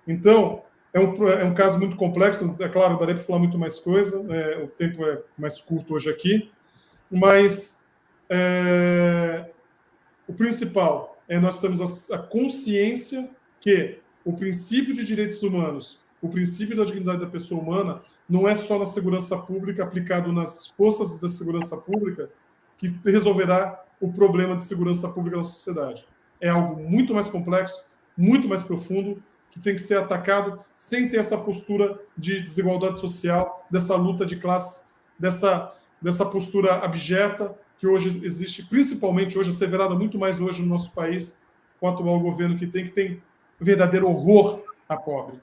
Então, é um caso muito complexo, é claro, daria para falar muito mais coisa, o tempo é mais curto hoje aqui, mas o principal é nós temos a consciência que o princípio de direitos humanos, o princípio da dignidade da pessoa humana, não é só na segurança pública, aplicado nas forças da segurança pública, que resolverá o problema de segurança pública na sociedade. É algo muito mais complexo, muito mais profundo, que tem que ser atacado sem ter essa postura de desigualdade social, dessa luta de classes, dessa postura abjeta que hoje existe, principalmente hoje, asseverada muito mais hoje no nosso país, com o atual governo que tem verdadeiro horror à pobre.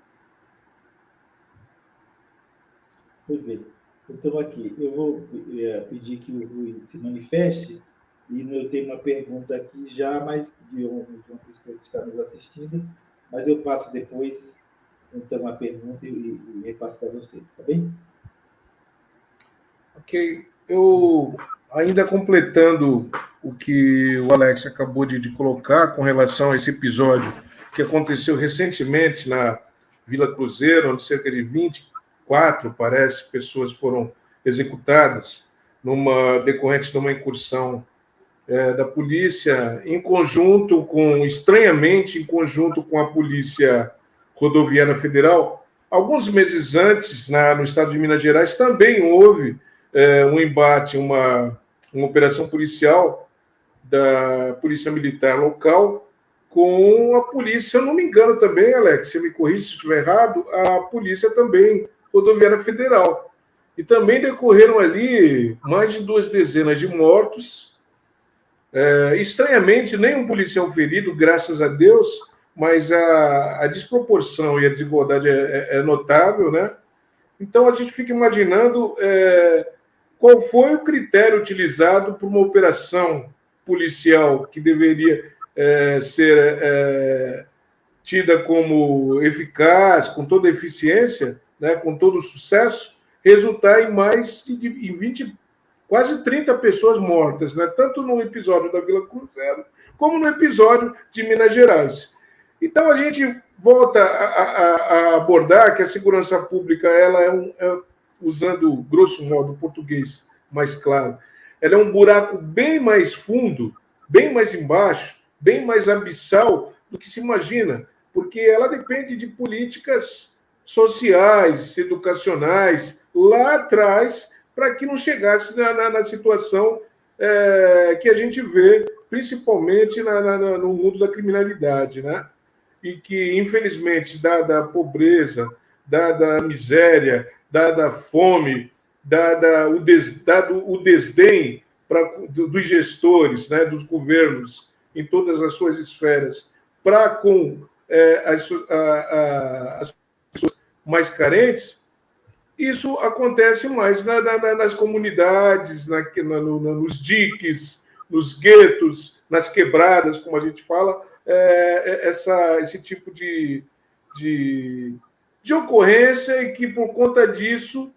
Pois bem. Então, aqui, eu vou pedir que o Rui se manifeste, e eu tenho uma pergunta aqui já, mas de uma pessoa que está nos assistindo, mas eu passo depois, então, a pergunta e repasso para vocês, tá bem?
Ok. Eu, ainda completando o que o Alex acabou de colocar com relação a esse episódio que aconteceu recentemente na Vila Cruzeiro, onde cerca de 24, parece, pessoas foram executadas decorrente de uma incursão da polícia, estranhamente, em conjunto com a Polícia Rodoviária Federal. Alguns meses antes, no estado de Minas Gerais, também houve um embate, uma operação policial da Polícia Militar local com a polícia, se eu não me engano também, Alex, se me corrija se estiver errado, a Polícia também Rodoviária Federal. E também decorreram ali mais de 2 dezenas de mortos. Estranhamente, nenhum policial ferido, graças a Deus, mas a desproporção e a desigualdade é notável, né? Então, a gente fica imaginando qual foi o critério utilizado por uma operação policial que deveria ser tida como eficaz, com toda eficiência, né, com todo sucesso, resultar em mais de 20, quase 30 pessoas mortas, né, tanto no episódio da Vila Cruzeiro, como no episódio de Minas Gerais. Então, a gente volta a abordar que a segurança pública, ela usando, grosso modo, o português mais claro, ela é um buraco bem mais fundo, bem mais embaixo, bem mais abissal do que se imagina, porque ela depende de políticas sociais, educacionais, lá atrás, para que não chegasse na situação que a gente vê, principalmente no mundo da criminalidade, né? E que, infelizmente, dada a pobreza, dada a miséria, dada a fome, dado o desdém dos gestores, né, dos governos, em todas as suas esferas, para com as pessoas mais carentes, isso acontece mais nas comunidades, nos diques, nos guetos, nas quebradas, como a gente fala, esse tipo de ocorrência, e que, por conta disso,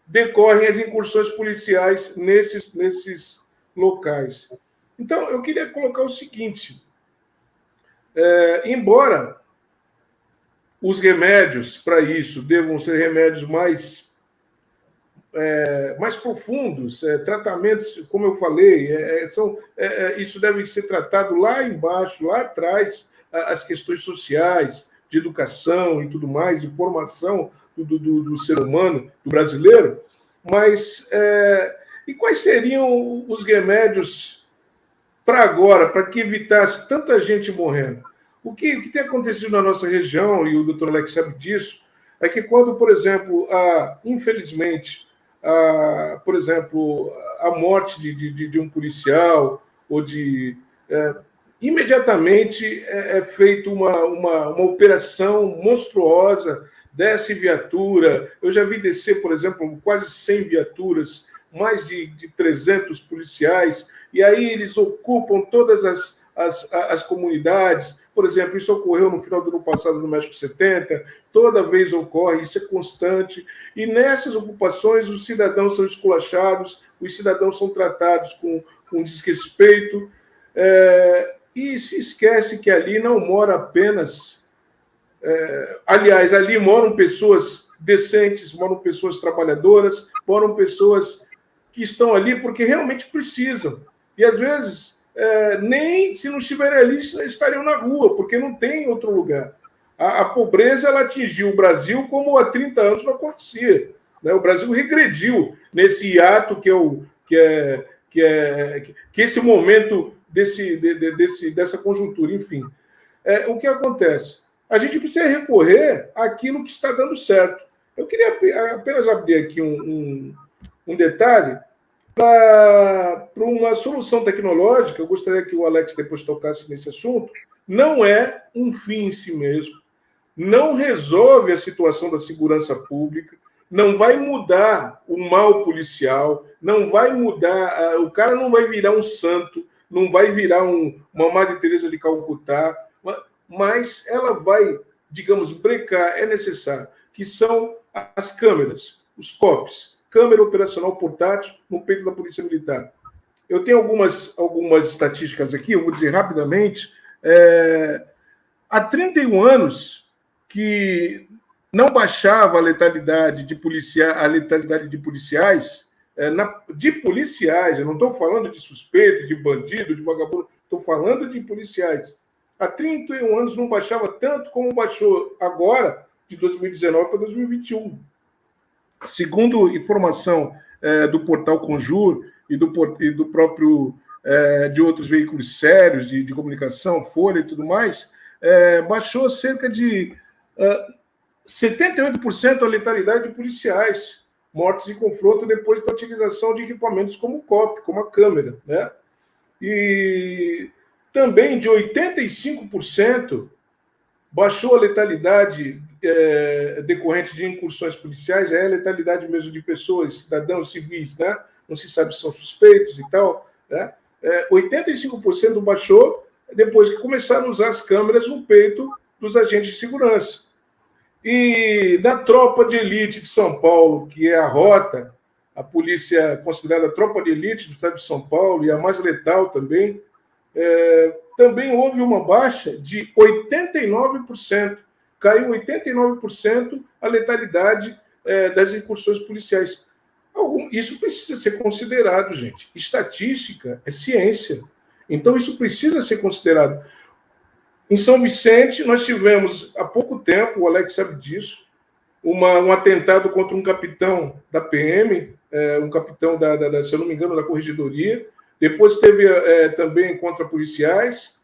decorrem as incursões policiais nesses locais. Então, eu queria colocar o seguinte: embora os remédios para isso devam ser remédios mais profundos, tratamentos, como eu falei, isso deve ser tratado lá embaixo, lá atrás, as questões sociais, de educação e tudo mais, de formação do ser humano, do brasileiro. Mas e quais seriam os remédios para agora, para que evitasse tanta gente morrendo? O que tem acontecido na nossa região, e o doutor Alex sabe disso, é que quando, por exemplo, infelizmente, por exemplo, a morte de um policial, ou imediatamente é feita uma operação monstruosa, desce viatura. Eu já vi descer, por exemplo, quase 100 viaturas, mais de 300 policiais, e aí eles ocupam todas as comunidades. Por exemplo, isso ocorreu no final do ano passado no México 70, toda vez ocorre, isso é constante, e nessas ocupações os cidadãos são esculachados, os cidadãos são tratados com desrespeito, e se esquece que ali não mora apenas... aliás, ali moram pessoas decentes, moram pessoas trabalhadoras, moram pessoas que estão ali porque realmente precisam. E, às vezes, nem se não estiverem ali, estariam na rua, porque não tem outro lugar. A pobreza, ela atingiu o Brasil como há 30 anos não acontecia, né? O Brasil regrediu nesse hiato que esse momento dessa conjuntura. Enfim, o que acontece? A gente precisa recorrer àquilo que está dando certo. Eu queria apenas abrir aqui um detalhe para uma solução tecnológica. Eu gostaria que o Alex depois tocasse nesse assunto. Não é um fim em si mesmo, não resolve a situação da segurança pública, não vai mudar o mal policial, não vai mudar, o cara não vai virar um santo, não vai virar uma Madre Teresa de Calcutá, mas ela vai, digamos, brecar, é necessário, que são as câmeras, os COPs, câmera operacional portátil no peito da Polícia Militar. Eu tenho algumas estatísticas aqui, eu vou dizer rapidamente. Há 31 anos que não baixava a letalidade de policiais, eu não estou falando de suspeito, de bandido, de vagabundo, estou falando de policiais. Há 31 anos não baixava tanto como baixou agora, de 2019 para 2021. Segundo informação do portal Conjur e do próprio de outros veículos sérios de comunicação, Folha e tudo mais, baixou cerca de 78% a letalidade de policiais mortos em confronto depois da utilização de equipamentos como o COP, como a câmera, né? E também de 85% baixou a letalidade decorrente de incursões policiais, a letalidade mesmo de pessoas, cidadãos civis, né? Não se sabe se são suspeitos e tal, né? 85% baixou depois que começaram a usar as câmeras no peito dos agentes de segurança. E na tropa de elite de São Paulo, que é a Rota, a polícia considerada a tropa de elite do estado de São Paulo, e a mais letal também, também houve uma baixa de 89%. Caiu 89% a letalidade das incursões policiais. Isso precisa ser considerado, gente. Estatística é ciência. Então, isso precisa ser considerado. Em São Vicente, nós tivemos, há pouco tempo, o Alex sabe disso, um atentado contra um capitão da PM, um capitão, se eu não me engano, da Corregedoria. Depois teve também contra policiais.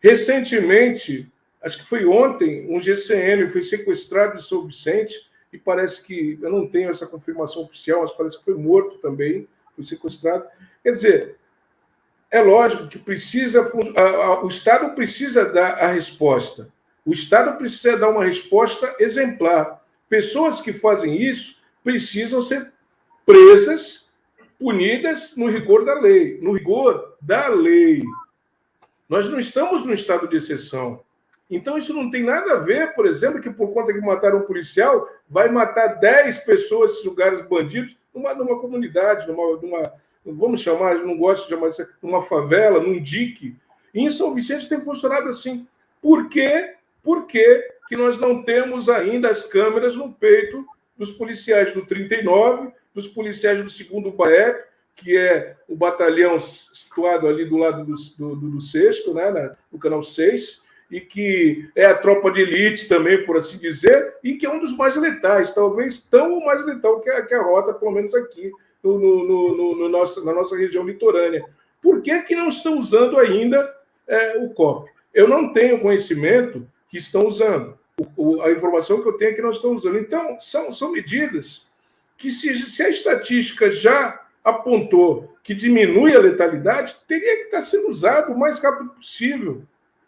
Recentemente, acho que foi ontem, um GCM foi sequestrado em São Vicente e parece que, eu não tenho essa confirmação oficial, mas parece que foi morto também, foi sequestrado. Quer dizer, é lógico que o Estado precisa dar a resposta. O Estado precisa dar uma resposta exemplar. Pessoas que fazem isso precisam ser presas, punidas no rigor da lei. No rigor da lei. Nós não estamos no estado de exceção. Então, isso não tem nada a ver, por exemplo, que por conta que mataram um policial, vai matar 10 pessoas, lugares bandidos, numa comunidade, vamos chamar, não gosto de chamar isso, numa favela, num dique. E em São Vicente tem funcionado assim. Por quê? Por que nós não temos ainda as câmeras no peito dos policiais do 39, dos policiais do 2º BAEP, que é o batalhão situado ali do lado do 6º, né, no canal 6, e que é a tropa de elite também, por assim dizer, e que é um dos mais letais, talvez tão ou mais letal que a rota, pelo menos aqui, na nossa região litorânea. Por que não estão usando ainda o COP? Eu não tenho conhecimento que estão usando. A informação que eu tenho é que não estão usando. Então, são medidas que, se a estatística já apontou que diminui a letalidade, teria que estar sendo usado o mais rápido possível.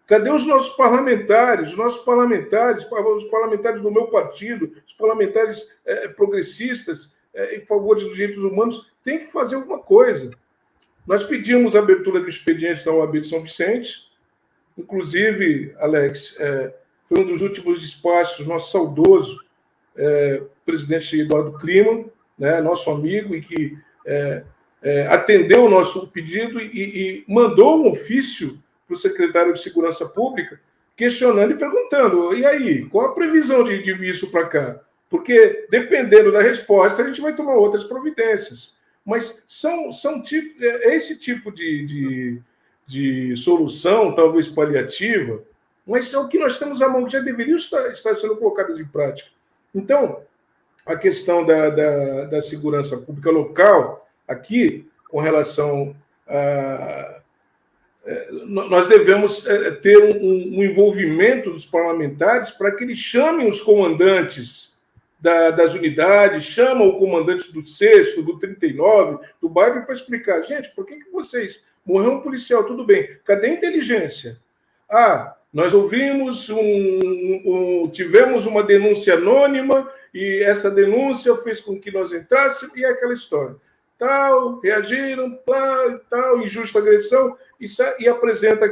Cadê os nossos parlamentares? Os parlamentares do meu partido, os parlamentares progressistas em favor dos direitos humanos, têm que fazer alguma coisa. Nós pedimos a abertura do expediente da OAB de São Vicente, inclusive, Alex, foi um dos últimos despachos, nosso saudoso presidente Eduardo Clima, né, nosso amigo, e que atendeu o nosso pedido e mandou um ofício para o secretário de Segurança Pública, questionando e perguntando, e aí, qual a previsão de vir isso para cá? Porque, dependendo da resposta, a gente vai tomar outras providências. Mas esse tipo de solução, talvez paliativa, mas é o que nós temos à mão, que já deveriam estar sendo colocadas em prática. Então, a questão da segurança pública local, aqui, com relação a... nós devemos ter um envolvimento dos parlamentares para que eles chamem os comandantes das unidades, chamam o comandante do 6º, do 39, do bairro, para explicar, gente, por que vocês... Morreu um policial, tudo bem. Cadê a inteligência? Nós ouvimos, tivemos uma denúncia anônima e essa denúncia fez com que nós entrássemos, e é aquela história. Reagiram, tal, injusta agressão, e apresenta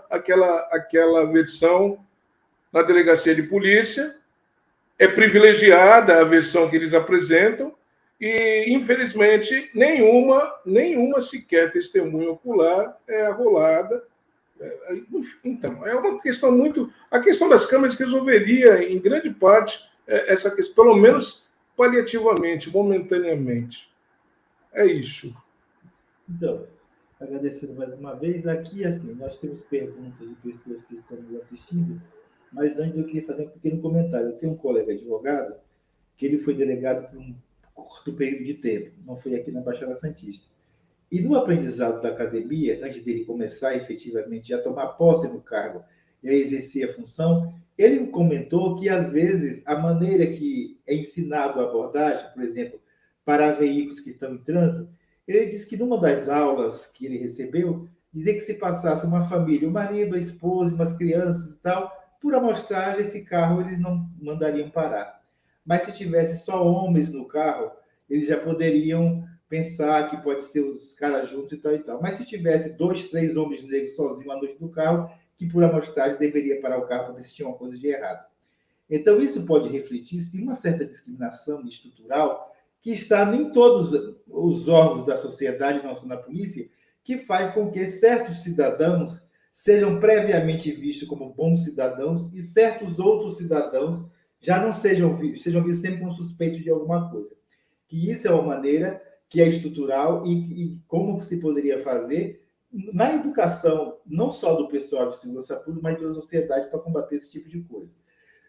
aquela versão na delegacia de polícia. É privilegiada a versão que eles apresentam, e, infelizmente, nenhuma sequer testemunha ocular é arrolada. Então, é uma questão muito... A questão das câmeras resolveria, em grande parte, essa questão, pelo menos paliativamente, momentaneamente. É isso.
Então, agradecendo mais uma vez. Aqui, assim, nós temos perguntas de pessoas que estão nos assistindo, mas antes eu queria fazer um pequeno comentário. Eu tenho um colega advogado que ele foi delegado por um curto período de tempo, não foi aqui na Baixada Santista. E no aprendizado da academia, antes dele começar efetivamente a tomar posse no cargo e a exercer a função, ele comentou que, às vezes, a maneira que é ensinado a abordagem, por exemplo, para veículos que estão em trânsito, ele disse que numa das aulas que ele recebeu, dizia que se passasse uma família, o marido, a esposa, umas crianças e tal, por amostragem, esse carro eles não mandariam parar. Mas se tivesse só homens no carro, eles já poderiam pensar que pode ser os caras juntos e tal e tal. Mas se tivesse 2, 3 homens negros sozinhos à noite no carro, que por amostragem deveria parar o carro para ver se tinha uma coisa de errado. Então, isso pode refletir, sim, uma certa discriminação estrutural que está em todos os órgãos da sociedade, não só na polícia, que faz com que certos cidadãos sejam previamente vistos como bons cidadãos e certos outros cidadãos já não sejam vistos sempre como suspeitos de alguma coisa. Que isso é uma maneira que é estrutural e como se poderia fazer na educação, não só do pessoal de segurança pública, mas da sociedade para combater esse tipo de coisa.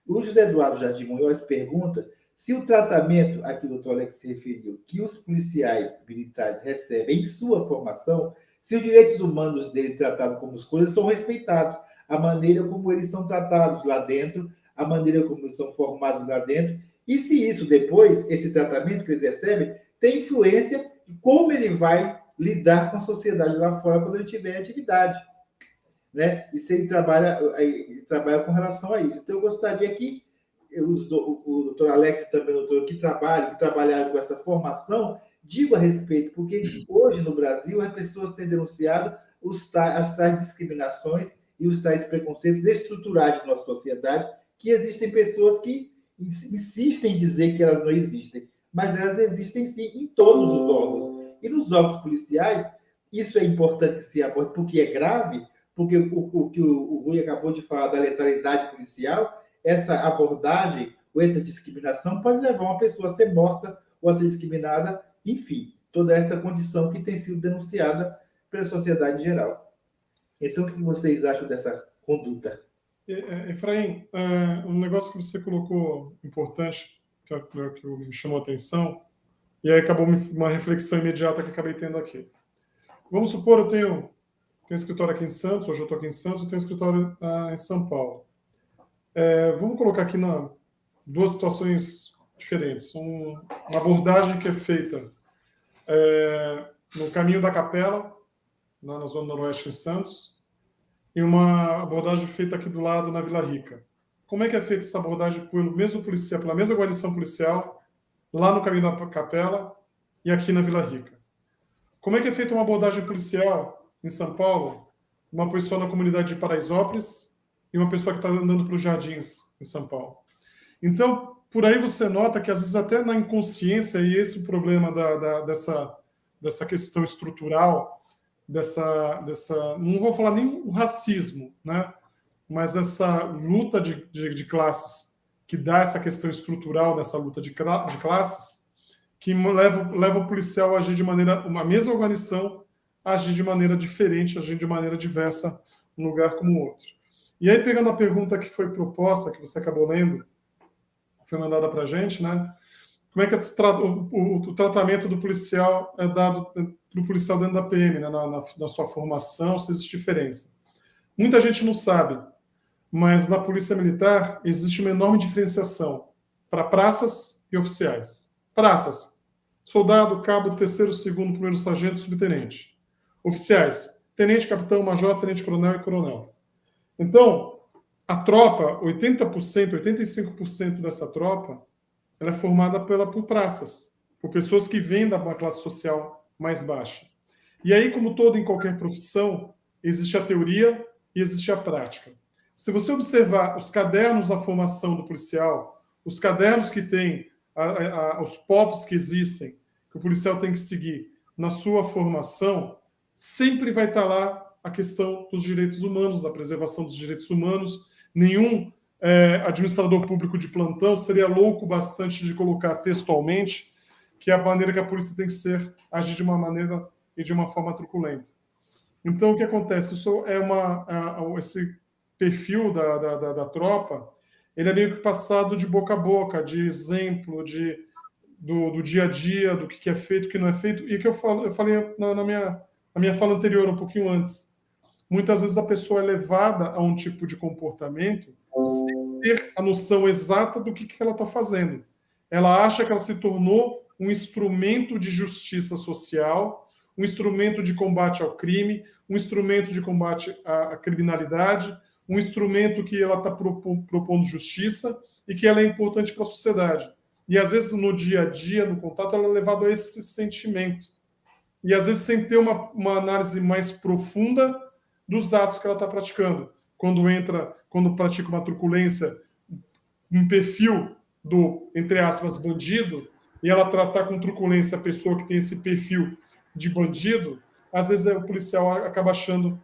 O José Eduardo Jardim Munhoz pergunta se o tratamento, aqui o doutor Alex se referiu, que os policiais militares recebem em sua formação, se os direitos humanos dele tratados como coisas são respeitados, a maneira como eles são tratados lá dentro, a maneira como eles são formados lá dentro, e se isso depois, esse tratamento que eles recebem, tem influência em como ele vai lidar com a sociedade lá fora quando ele tiver atividade. Né? E se ele trabalha com relação a isso. Então, eu gostaria que o doutor Alex e também o doutor que trabalharam com essa formação, digam a respeito, porque hoje no Brasil as pessoas têm denunciado as tais discriminações e os tais preconceitos estruturais de nossa sociedade, que existem pessoas que insistem em dizer que elas não existem, mas elas existem sim em todos os órgãos. E nos órgãos policiais, isso é importante que se aborde, porque é grave, porque o que o Rui acabou de falar da letalidade policial, essa abordagem ou essa discriminação pode levar uma pessoa a ser morta ou a ser discriminada, enfim, toda essa condição que tem sido denunciada pela sociedade em geral. Então, o que vocês acham dessa conduta?
Efraim, um negócio que você colocou importante, que me chamou a atenção, e aí acabou uma reflexão imediata que acabei tendo aqui. Vamos supor, eu tenho escritório aqui em Santos, hoje eu estou aqui em Santos, eu tenho escritório em São Paulo. Vamos colocar aqui duas situações diferentes. Uma abordagem que é feita no caminho da Capela, na Zona Noroeste em Santos, e uma abordagem feita aqui do lado, na Vila Rica. Como é que é feita essa abordagem pelo mesmo policial, pela mesma guarnição policial, lá no caminho da Capela e aqui na Vila Rica? Como é que é feita uma abordagem policial em São Paulo, uma pessoa na comunidade de Paraisópolis e uma pessoa que está andando para os Jardins em São Paulo? Então, por aí você nota que, às vezes, até na inconsciência, e esse é o problema dessa questão estrutural, não vou falar nem o racismo, né? Mas essa luta de classes que dá essa questão estrutural dessa luta de classes, que leva o policial a agir de maneira, uma mesma guarnição, a agir de maneira diferente, agir de maneira diversa num lugar como o outro. E aí, pegando a pergunta que foi proposta, que você acabou lendo, foi mandada para a gente, né? Como é que o tratamento do policial é dado para o policial dentro da PM, né? na sua formação, se existe diferença? Muita gente não sabe, mas na Polícia Militar existe uma enorme diferenciação para praças e oficiais. Praças: soldado, cabo, terceiro, segundo, primeiro sargento, subtenente. Oficiais: tenente, capitão, major, tenente coronel e coronel. Então, a tropa, 80%, 85% dessa tropa, ela é formada por praças, por pessoas que vêm da uma classe social mais baixa. E aí, como todo em qualquer profissão, existe a teoria e existe a prática. Se você observar os cadernos da formação do policial, os cadernos que tem, os POPs que existem, que o policial tem que seguir na sua formação, sempre vai estar lá a questão dos direitos humanos, da preservação dos direitos humanos. Nenhum administrador público de plantão seria louco bastante de colocar textualmente que é a maneira que a polícia tem que agir de uma maneira e de uma forma truculenta. Então, o que acontece? Isso esse perfil da tropa, ele é meio que passado de boca a boca, de exemplo, do dia a dia, do que é feito, o que não é feito, e que eu falei na minha fala anterior, um pouquinho antes. Muitas vezes a pessoa é levada a um tipo de comportamento sem ter a noção exata do que ela está fazendo. Ela acha que ela se tornou um instrumento de justiça social, um instrumento de combate ao crime, um instrumento de combate à criminalidade, um instrumento que ela está propondo justiça e que ela é importante para a sociedade. E, às vezes, no dia a dia, no contato, ela é levada a esse sentimento. E, às vezes, sem ter uma análise mais profunda dos atos que ela está praticando. Quando pratica uma truculência, um perfil do, entre aspas, bandido, e ela tratar com truculência a pessoa que tem esse perfil de bandido, às vezes o policial acaba achando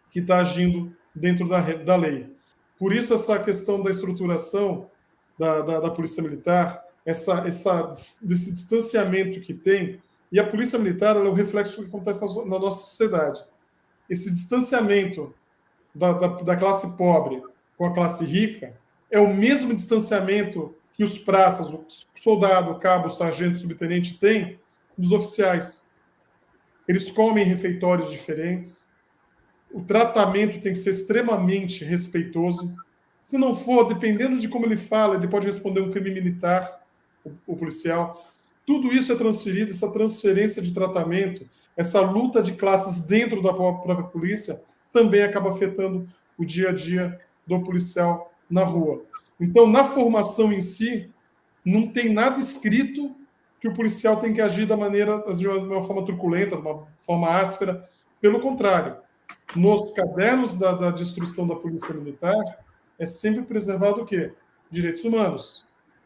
que está agindo dentro da lei. Por isso, essa questão da estruturação da Polícia Militar, desse distanciamento que tem, e a Polícia Militar ela é o reflexo do que acontece na nossa sociedade. esse distanciamento da classe pobre com a classe rica é o mesmo distanciamento que os praças, o soldado, o cabo, o sargento, o subtenente têm dos oficiais. Eles comem em refeitórios diferentes, o tratamento tem que ser extremamente respeitoso. Se não for, dependendo de como ele fala, ele pode responder um crime militar, o policial. Tudo isso é transferido, essa transferência de tratamento, essa luta de classes dentro da própria polícia, também acaba afetando o dia a dia do policial na rua. Então, na formação em si, não tem nada escrito que o policial tem que agir de uma forma truculenta, de uma forma áspera. Pelo contrário, nos cadernos da instrução da Polícia Militar, é sempre preservado o quê? Direitos humanos.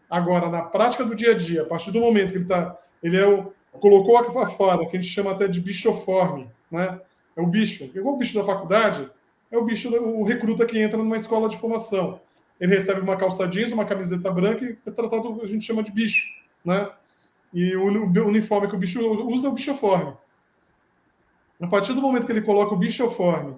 Agora, na prática do dia a dia, a partir do momento que colocou a fora, que a gente chama até de bichoforme, né? É o bicho. Igual o bicho da faculdade, é o bicho, o recruta que entra numa escola de formação. Ele recebe uma calça jeans, uma camiseta branca e é tratado, a gente chama de bicho, né? E o uniforme que o bicho usa é o bichoforme. A partir do momento que ele coloca o bichoforme,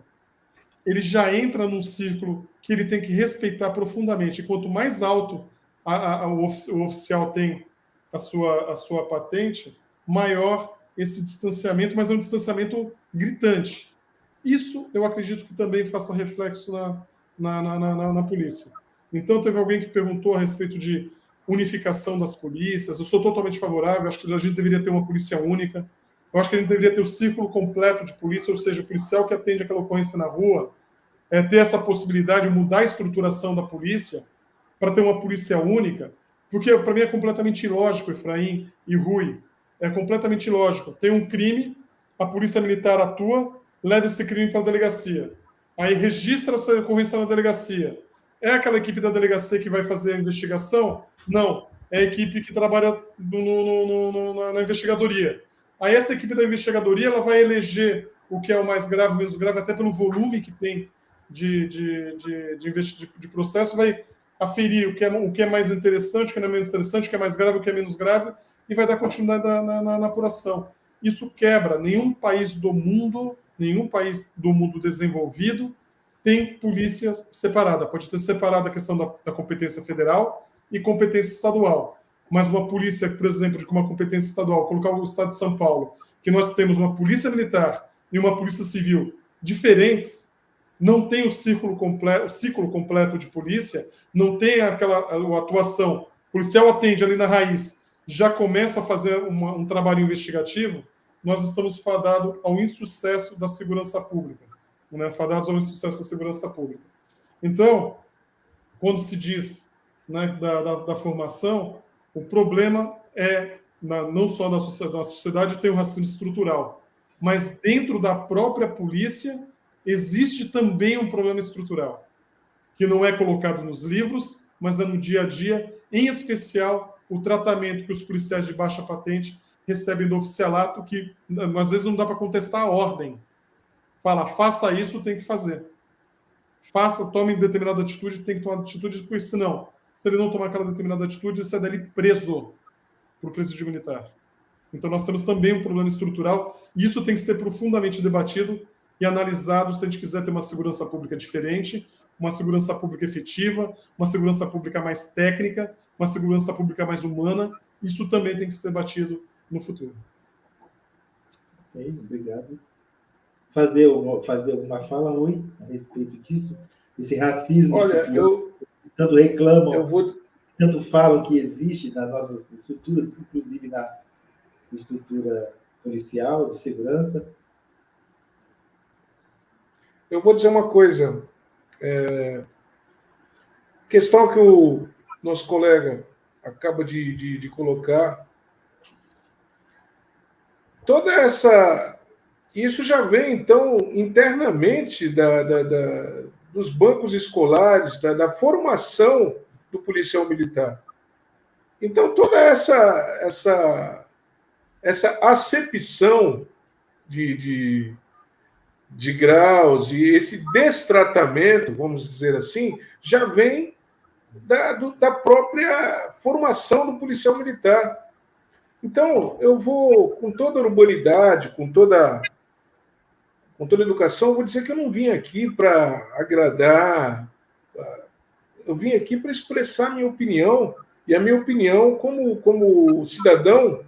ele já entra num círculo que ele tem que respeitar profundamente. E quanto mais alto o oficial tem a sua patente, maior esse distanciamento, mas é um distanciamento gritante. Isso eu acredito que também faça reflexo na polícia. Então, teve alguém que perguntou a respeito de unificação das polícias. Eu sou totalmente favorável, acho que a gente deveria ter uma polícia única. Eu acho que a gente deveria ter o círculo completo de polícia, ou seja, o policial que atende aquela ocorrência na rua, ter essa possibilidade de mudar a estruturação da polícia para ter uma polícia única, porque para mim é completamente ilógico, Efraim e Rui, é completamente ilógico. Tem um crime, a polícia militar atua, leva esse crime para a delegacia, aí registra essa ocorrência na delegacia. É aquela equipe da delegacia que vai fazer a investigação? Não, é a equipe que trabalha na investigadoria. Aí essa equipe da investigadoria ela vai eleger o que é o mais grave, o menos grave, até pelo volume que tem de processo, vai aferir o que é mais interessante, o que não é menos interessante, o que é mais grave, o que é menos grave, e vai dar continuidade na apuração. Isso quebra. Nenhum país do mundo desenvolvido tem polícia separada. Pode ter separado a questão da competência federal e competência estadual. Mas uma polícia, por exemplo, com uma competência estadual, colocar o estado de São Paulo, que nós temos uma polícia militar e uma polícia civil diferentes, não tem o ciclo completo de polícia, não tem aquela atuação. O policial atende ali na raiz, já começa a fazer um trabalho investigativo, nós estamos fadados ao insucesso da segurança pública. Né? Fadados ao insucesso da segurança pública. Então, quando se diz, né, da formação, o problema é, não só na sociedade tem o racismo estrutural, mas dentro da própria polícia existe também um problema estrutural, que não é colocado nos livros, mas é no dia a dia, em especial o tratamento que os policiais de baixa patente recebem do oficialato, que às vezes não dá para contestar a ordem. Fala, faça isso, tem que fazer. Tome determinada atitude, tem que tomar atitude, porque senão, se ele não tomar aquela determinada atitude, ele sai dali preso para o presídio militar. Então nós temos também um problema estrutural, e isso tem que ser profundamente debatido e analisado se a gente quiser ter uma segurança pública diferente, uma segurança pública efetiva, uma segurança pública mais técnica, uma segurança pública mais humana. Isso também tem que ser debatido no futuro.
Ok, obrigado. Fazer alguma fala, Rui, a respeito disso? Esse racismo.
Olha,
tanto reclamam, tanto falam que existe nas nossas estruturas, inclusive na estrutura policial, de segurança.
Eu vou dizer uma coisa. Questão que o nosso colega acaba de colocar. Toda isso já vem, então, internamente dos bancos escolares, da formação do policial militar. Então, toda essa acepção de graus e esse destratamento, vamos dizer assim, já vem da própria formação do policial militar. Então, eu vou, com toda a urbanidade, com toda com toda a educação, vou dizer que eu não vim aqui para agradar, eu vim aqui para expressar a minha opinião, e a minha opinião como cidadão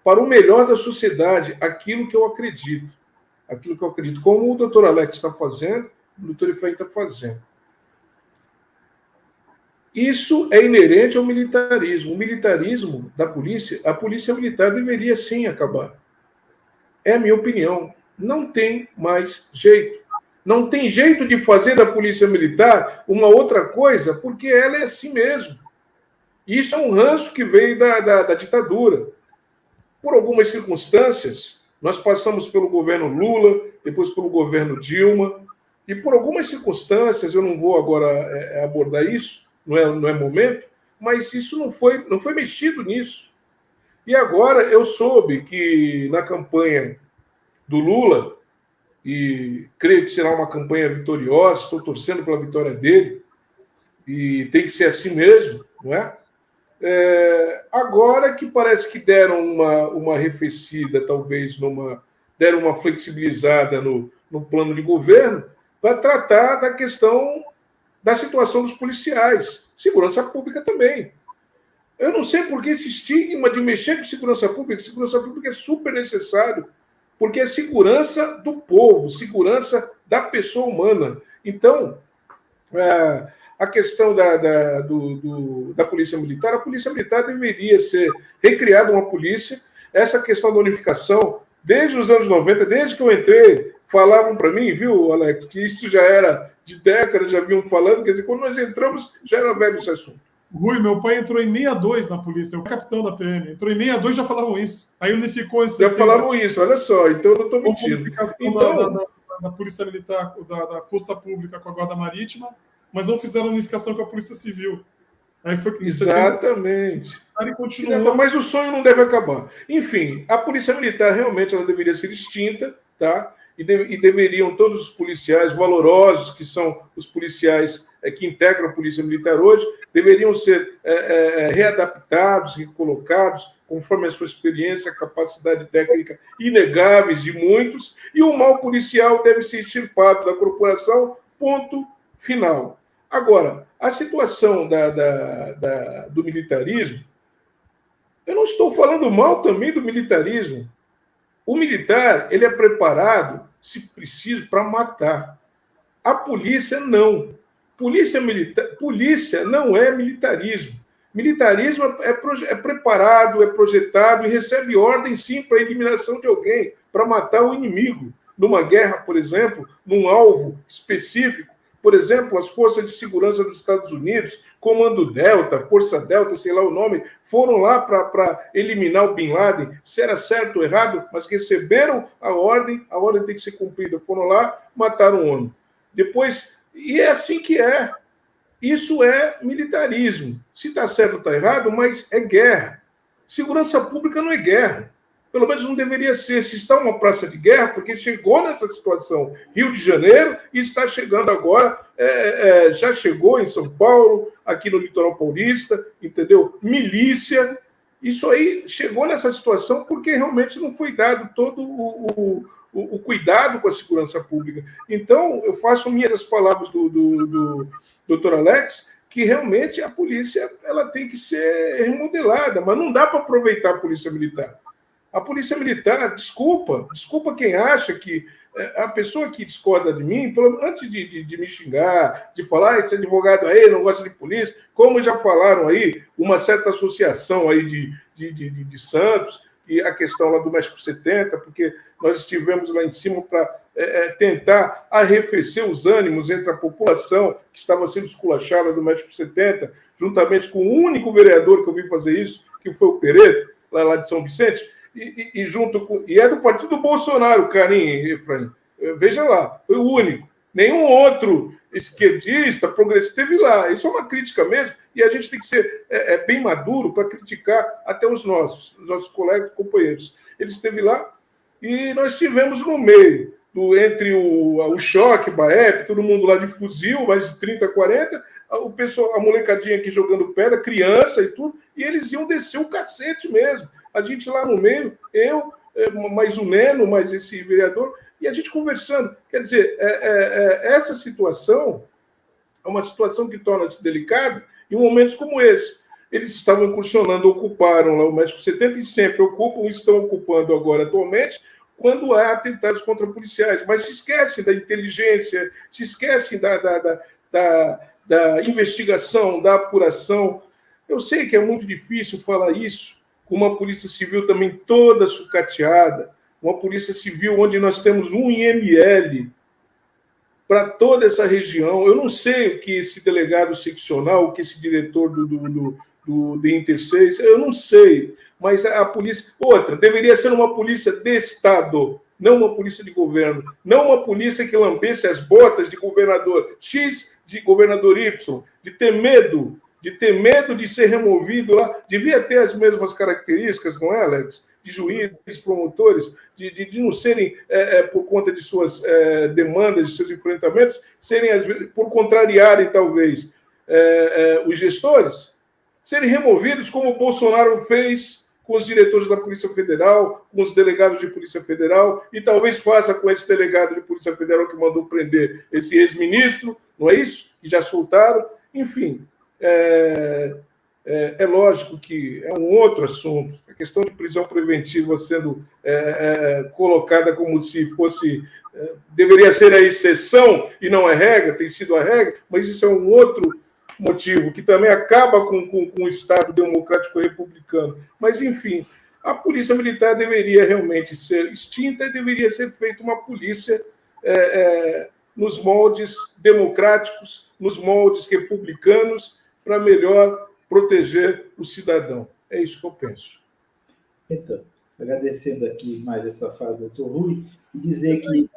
para o melhor da sociedade, aquilo que eu acredito, como o doutor Alex está fazendo, o doutor Efraim está fazendo. Isso é inerente ao militarismo. O militarismo da polícia, a polícia militar deveria sim acabar. É a minha opinião. Não tem mais jeito. Não tem jeito de fazer da polícia militar uma outra coisa, porque ela é assim mesmo. Isso é um ranço que veio da ditadura. Por algumas circunstâncias, nós passamos pelo governo Lula, depois pelo governo Dilma, e por algumas circunstâncias, eu não vou agora abordar isso, não é momento, mas isso não foi mexido nisso. E agora eu soube que na campanha do Lula, e creio que será uma campanha vitoriosa, estou torcendo pela vitória dele, e tem que ser assim mesmo, não é? Agora que parece que deram uma arrefecida, talvez, deram uma flexibilizada no plano de governo, para tratar da questão da situação dos policiais. Segurança pública também. Eu não sei por que esse estigma de mexer com segurança pública. Segurança pública é super necessário, porque é segurança do povo, segurança da pessoa humana. Então, a questão da polícia militar, a polícia militar deveria ser recriada uma polícia. Essa questão da unificação, desde os anos 90, desde que eu entrei, falavam para mim, viu, Alex, que isso já era de décadas, já vinham falando, quer dizer, quando nós entramos, já era velho esse assunto.
Rui, meu pai entrou em 62 na polícia, o capitão da PM. Entrou em 62 já falavam isso. Aí unificou esse.
Já falavam isso, olha só, então eu não estou mentindo.
Então, da Polícia Militar, da Força Pública com a Guarda Marítima, mas não fizeram unificação com a Polícia Civil. Aí foi
exatamente.
E continuou.
Mas o sonho não deve acabar. Enfim, a Polícia Militar realmente ela deveria ser extinta, tá? E deveriam todos os policiais valorosos, que são os policiais que integram a Polícia Militar hoje, deveriam ser readaptados, recolocados, conforme a sua experiência, capacidade técnica inegáveis de muitos, e o mal policial deve ser extirpado da corporação, ponto final. Agora, a situação do militarismo, eu não estou falando mal também do militarismo. O militar, ele é preparado, se preciso, para matar. A polícia, não. Polícia não é militarismo. Militarismo é preparado, é projetado e recebe ordem, sim, para a eliminação de alguém, para matar o inimigo. Numa guerra, por exemplo, num alvo específico. Por exemplo, as forças de segurança dos Estados Unidos, Comando Delta, Força Delta, sei lá o nome, foram lá para eliminar o Bin Laden, se era certo ou errado, mas receberam a ordem tem que ser cumprida. Foram lá, mataram o homem. Depois, e é assim que é. Isso é militarismo. Se está certo ou está errado, mas é guerra. Segurança pública não é guerra. Pelo menos não deveria ser. Se está uma praça de guerra, porque chegou nessa situação Rio de Janeiro e está chegando agora, já chegou em São Paulo, aqui no litoral paulista, entendeu? Milícia. Isso aí chegou nessa situação porque realmente não foi dado todo o cuidado com a segurança pública. Então, eu faço minhas as palavras do doutor Alex, que realmente a polícia ela tem que ser remodelada, mas não dá para aproveitar a polícia militar. A polícia militar, desculpa quem acha que a pessoa que discorda de mim, antes de me xingar, de falar, esse advogado aí não gosta de polícia, como já falaram aí, uma certa associação aí de Santos, e a questão lá do México 70, porque nós estivemos lá em cima para tentar arrefecer os ânimos entre a população que estava sendo esculachada do México 70, juntamente com o único vereador que eu vi fazer isso, que foi o Pereto, lá de São Vicente, e é do partido Bolsonaro, Karim, Efraim. Veja lá, foi o único. Nenhum outro esquerdista, progressista, esteve lá. Isso é uma crítica mesmo, e a gente tem que ser bem maduro para criticar até os nossos colegas, companheiros. Ele esteve lá e nós estivemos no meio, entre o Choque, Baep, todo mundo lá de fuzil, mais de 30, 40, o pessoal, a molecadinha aqui jogando pedra, criança e tudo, e eles iam descer o cacete mesmo. A gente lá no meio, eu, mais o Neno, mais esse vereador, e a gente conversando. Quer dizer, essa situação é uma situação que torna-se delicada em momentos como esse. Eles estavam incursionando, ocuparam lá o México 70 e sempre ocupam e estão ocupando agora atualmente, quando há atentados contra policiais, mas se esquecem da inteligência, se esquecem da investigação, da apuração. Eu sei que é muito difícil falar isso com uma polícia civil também toda sucateada, uma polícia civil onde nós temos um IML para toda essa região. Eu não sei o que esse delegado seccional, o que esse diretor do Inter 6, eu não sei, mas a polícia... Outra, deveria ser uma polícia de Estado, não uma polícia de governo, não uma polícia que lambesse as botas de governador X, de governador Y, de ter medo de ser removido lá, devia ter as mesmas características, não é, Alex? De juízes, promotores, de não serem, por conta de suas demandas, de seus enfrentamentos, serem, às vezes, por contrariarem, talvez, os gestores, serem removidos, como o Bolsonaro fez com os diretores da Polícia Federal, com os delegados de Polícia Federal, e talvez faça com esse delegado de Polícia Federal que mandou prender esse ex-ministro, não é isso? Que já soltaram. Enfim, é lógico que é um outro assunto. A questão de prisão preventiva sendo colocada como se fosse... deveria ser a exceção e não a regra, tem sido a regra, mas isso é um outro motivo, que também acaba com o Estado democrático republicano. Mas, enfim, a polícia militar deveria realmente ser extinta e deveria ser feita uma polícia nos moldes democráticos, nos moldes republicanos, para melhor proteger o cidadão. É isso que eu penso.
Então, agradecendo aqui mais essa fala do doutor Rui, e dizer que...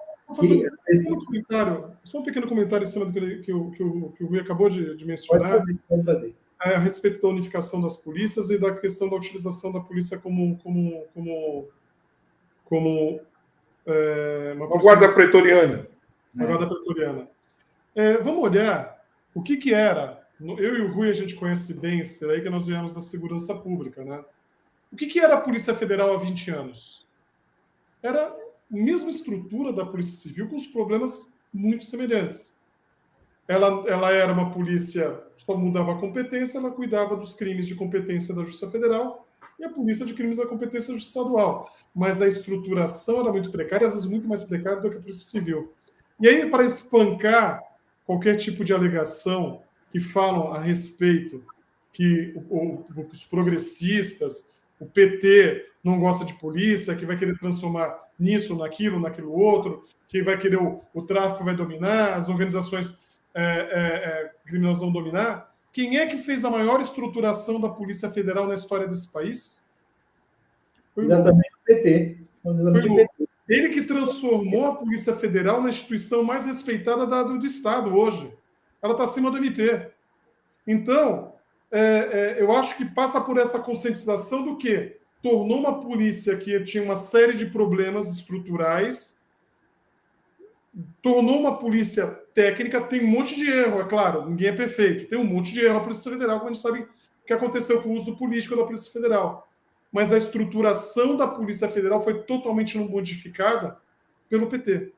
Só um pequeno comentário em cima do que o Rui acabou de mencionar,
pode fazer.
A respeito da unificação das polícias e da questão da utilização da polícia como
uma guarda pretoriana.
Uma guarda pretoriana. Vamos olhar o que era. Eu e o Rui, a gente conhece bem isso aí, que nós viemos da segurança pública, né? O que era a Polícia Federal há 20 anos? Era a mesma estrutura da Polícia Civil, com os problemas muito semelhantes. Ela era uma polícia, só mudava a competência, ela cuidava dos crimes de competência da Justiça Federal e a polícia de crimes da competência da Justiça Estadual. Mas a estruturação era muito precária, às vezes muito mais precária do que a Polícia Civil. E aí, para espancar qualquer tipo de alegação que falam a respeito que os progressistas, o PT não gosta de polícia, que vai querer transformar nisso, naquilo outro, que vai querer o tráfico vai dominar, as organizações criminosas vão dominar. Quem é que fez a maior estruturação da Polícia Federal na história desse país? Foi
exatamente o PT.
Ele que transformou a Polícia Federal na instituição mais respeitada do Estado hoje. Ela está acima do MP. Então, eu acho que passa por essa conscientização do que tornou uma polícia que tinha uma série de problemas estruturais, tornou uma polícia técnica, tem um monte de erro, é claro, ninguém é perfeito, tem um monte de erro a Polícia Federal, como a gente sabe o que aconteceu com o uso político da Polícia Federal. Mas a estruturação da Polícia Federal foi totalmente modificada pelo PT.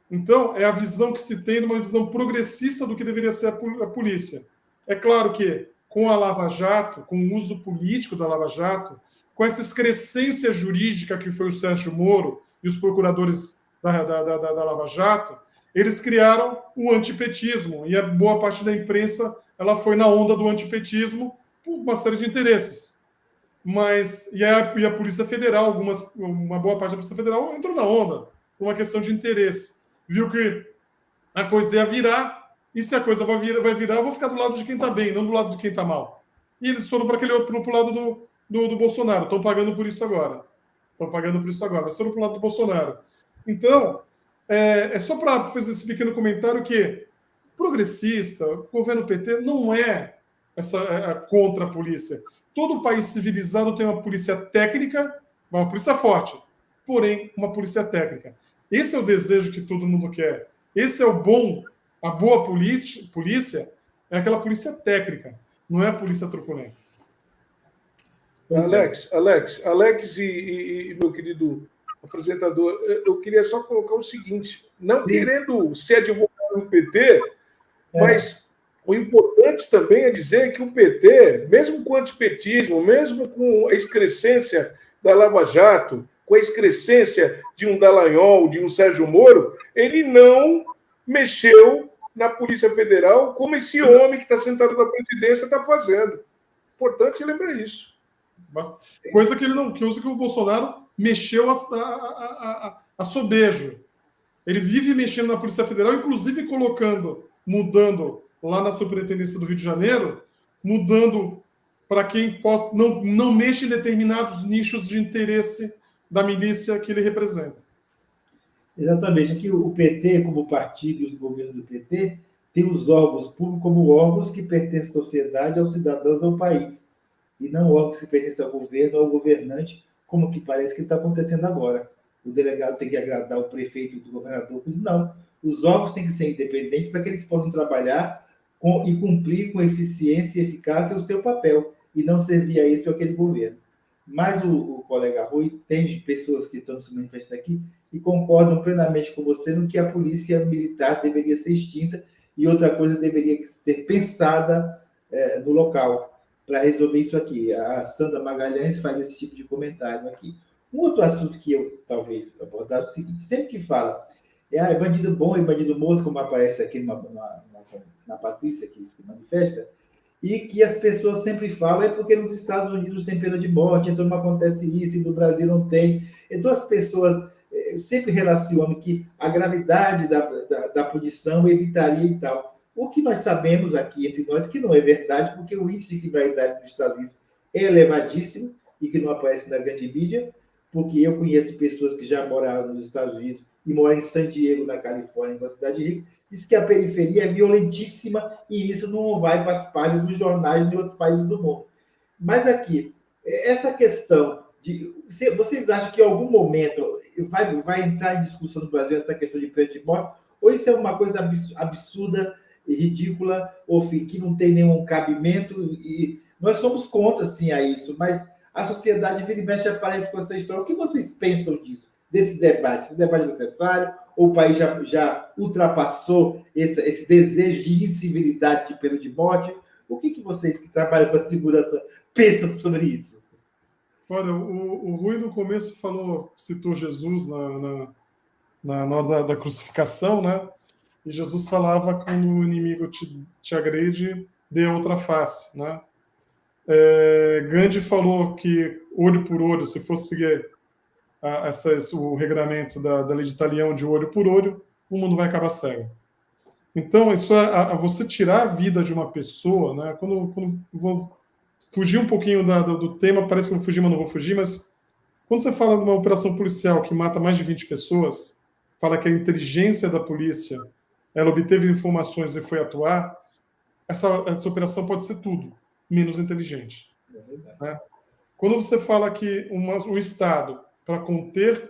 Então, é a visão que se tem, uma visão progressista do que deveria ser a polícia. É claro que, com a Lava Jato, com o uso político da Lava Jato, com essa excrescência jurídica que foi o Sérgio Moro e os procuradores da Lava Jato, eles criaram o antipetismo, e a boa parte da imprensa ela foi na onda do antipetismo por uma série de interesses. E a Polícia Federal, uma boa parte da Polícia Federal entrou na onda, por uma questão de interesse. Viu que a coisa ia virar, e se a coisa vai virar, eu vou ficar do lado de quem está bem, não do lado de quem está mal. E eles foram para o lado do Bolsonaro, estão pagando por isso agora. Mas foram para o lado do Bolsonaro. Então, é só para fazer esse pequeno comentário que progressista, o governo PT não é contra a polícia. Todo país civilizado tem uma polícia técnica, uma polícia forte, porém uma polícia técnica. Esse é o desejo que todo mundo quer. Esse é a boa polícia é aquela polícia técnica, não é a polícia truculenta.
Alex e meu querido apresentador, eu queria só colocar o seguinte, não querendo ser advogado do PT, mas o importante também é dizer que o PT, mesmo com o antipetismo, mesmo com a excrescência da Lava Jato, com a excrescência de um Dallagnol, de um Sérgio Moro, ele não mexeu na Polícia Federal como esse homem que está sentado na presidência está fazendo. Importante lembrar isso.
Coisa que ele não, que usa que o Bolsonaro mexeu a sobejo. Ele vive mexendo na Polícia Federal, inclusive mudando lá na Superintendência do Rio de Janeiro, mudando para quem possa não mexe em determinados nichos de interesse da milícia que ele representa.
Exatamente. Aqui o PT, como partido e os governos do PT, tem os órgãos públicos como órgãos que pertencem à sociedade, aos cidadãos, ao país. E não órgãos que pertencem ao governo, ao governante, como que parece que está acontecendo agora. O delegado tem que agradar o prefeito e o governador. Não. Os órgãos têm que ser independentes para que eles possam trabalhar e cumprir com eficiência e eficácia o seu papel, e não servir a isso ou aquele governo. Mas o colega Rui, tem pessoas que estão se manifestando aqui e concordam plenamente com você no que a polícia militar deveria ser extinta e outra coisa deveria ser pensada no local para resolver isso aqui. A Sandra Magalhães faz esse tipo de comentário aqui. Um outro assunto que eu talvez abordar é o seguinte: sempre que fala é bandido bom e bandido morto, como aparece aqui na Patrícia, que se manifesta, e que as pessoas sempre falam é porque nos Estados Unidos tem pena de morte, então não acontece isso, e no Brasil não tem. Então as pessoas sempre relacionam que a gravidade da punição evitaria e tal. O que nós sabemos aqui entre nós que não é verdade, porque o índice de criminalidade nos Estados Unidos é elevadíssimo e que não aparece na grande mídia, porque eu conheço pessoas que já moraram nos Estados Unidos e moram em San Diego, na Califórnia, uma cidade rica, diz que a periferia é violentíssima e isso não vai para as páginas dos jornais de outros países do mundo. Mas aqui, essa questão de... Vocês acham que em algum momento vai entrar em discussão no Brasil essa questão de pena de morte? Ou isso é uma coisa absurda e ridícula, ou que não tem nenhum cabimento? E nós somos contra, sim, a isso, mas a sociedade vira e mexe aparece com essa história. O que vocês pensam disso, desse debate? Esse debate é necessário? Ou o país já ultrapassou esse desejo de incivilidade de pena de morte? O que vocês que trabalham com a segurança pensam sobre isso?
Olha, o Rui no começo citou Jesus na hora da crucificação, né? E Jesus falava: quando o inimigo te agride, dê a outra face, né? Gandhi falou que olho por olho, se fosse seguir o regramento da lei de Talião de olho por olho, o mundo vai acabar cego. Então, isso você tirar a vida de uma pessoa, né? Quando vou fugir um pouquinho do tema, parece que eu vou fugir, mas não vou fugir, mas quando você fala de uma operação policial que mata mais de 20 pessoas, fala que a inteligência da polícia, ela obteve informações e foi atuar, essa operação pode ser tudo, menos inteligente. Né? Quando você fala que o Estado, para conter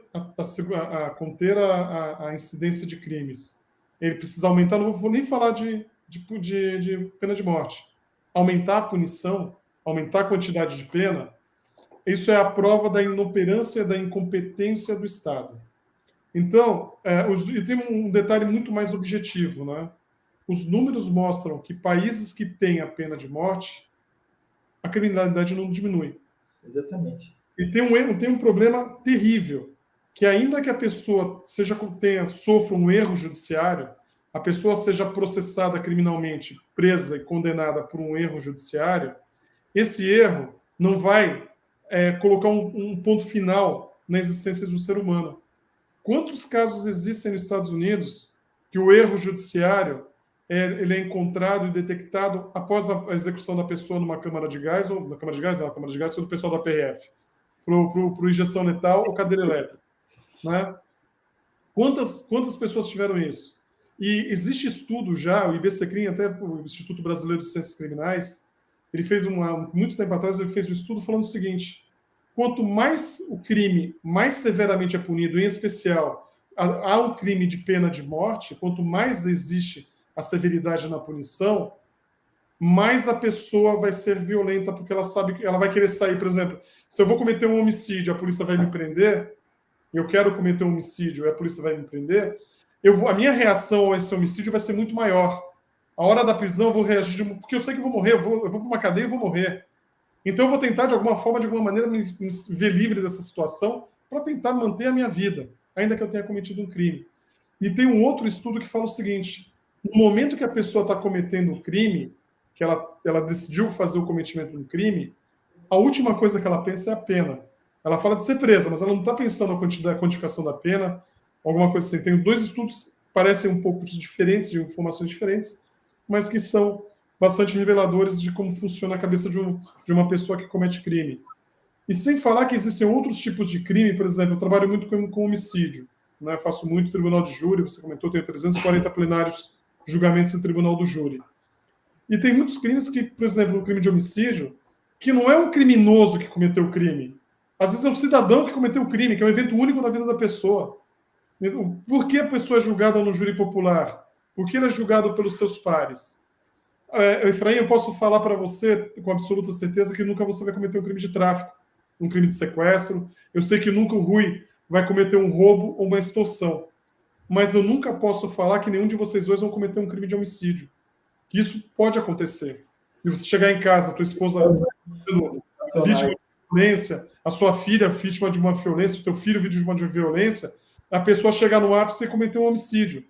a incidência de crimes, ele precisa aumentar, não vou nem falar de pena de morte, aumentar a punição, aumentar a quantidade de pena, isso é a prova da inoperância, da incompetência do Estado. Então, e tem um detalhe muito mais objetivo, né? Os números mostram que países que têm a pena de morte, a criminalidade não diminui.
Exatamente.
E tem um problema terrível, que ainda que a pessoa sofra um erro judiciário, a pessoa seja processada criminalmente, presa e condenada por um erro judiciário, esse erro não vai colocar um ponto final na existência do ser humano. Quantos casos existem nos Estados Unidos que o erro judiciário ele é encontrado e detectado após a execução da pessoa numa câmara de gás, ou na câmara de gás, não, a câmara de gás foi do pessoal da PRF, para injeção letal ou cadeira elétrica, né? Quantas pessoas tiveram isso? E existe estudo já, o IBCCRIM, até o Instituto Brasileiro de Ciências Criminais, ele fez muito tempo atrás, ele fez um estudo falando o seguinte: quanto mais o crime mais severamente é punido, em especial há um crime de pena de morte, quanto mais existe a severidade na punição, mais a pessoa vai ser violenta, porque ela sabe que ela vai querer sair. Por exemplo, se eu vou cometer um homicídio, a polícia vai me prender, e eu quero cometer um homicídio e a polícia vai me prender, a minha reação a esse homicídio vai ser muito maior. A hora da prisão eu vou reagir, porque eu sei que eu vou morrer, eu vou para uma cadeia e vou morrer. Então eu vou tentar, de alguma forma, de alguma maneira, me ver livre dessa situação para tentar manter a minha vida, ainda que eu tenha cometido um crime. E tem um outro estudo que fala o seguinte: no momento que a pessoa está cometendo um crime, que ela decidiu fazer o cometimento de um crime, a última coisa que ela pensa é a pena. Ela fala de ser presa, mas ela não está pensando na quantificação da pena, alguma coisa assim. Tem 2 estudos, parecem um pouco diferentes, de informações diferentes, mas que são bastante reveladores de como funciona a cabeça de uma pessoa que comete crime. E sem falar que existem outros tipos de crime, por exemplo, eu trabalho muito com homicídio, né? Eu faço muito tribunal de júri, você comentou, tenho 340 plenários julgamentos em tribunal do júri. E tem muitos crimes que, por exemplo, no crime de homicídio, que não é um criminoso que cometeu o crime. Às vezes é um cidadão que cometeu o crime, que é um evento único na vida da pessoa. Por que a pessoa é julgada no júri popular? Por que ele é julgado pelos seus pares? Efraim, eu posso falar para você com absoluta certeza que nunca você vai cometer um crime de tráfico, um crime de sequestro. Eu sei que nunca o Rui vai cometer um roubo ou uma extorsão. Mas eu nunca posso falar que nenhum de vocês dois vão cometer um crime de homicídio. Que isso pode acontecer. E você chegar em casa, tua esposa sendo vítima de violência, a sua filha vítima de uma violência, o teu filho vítima de uma violência, a pessoa chegar no ápice e cometer um homicídio.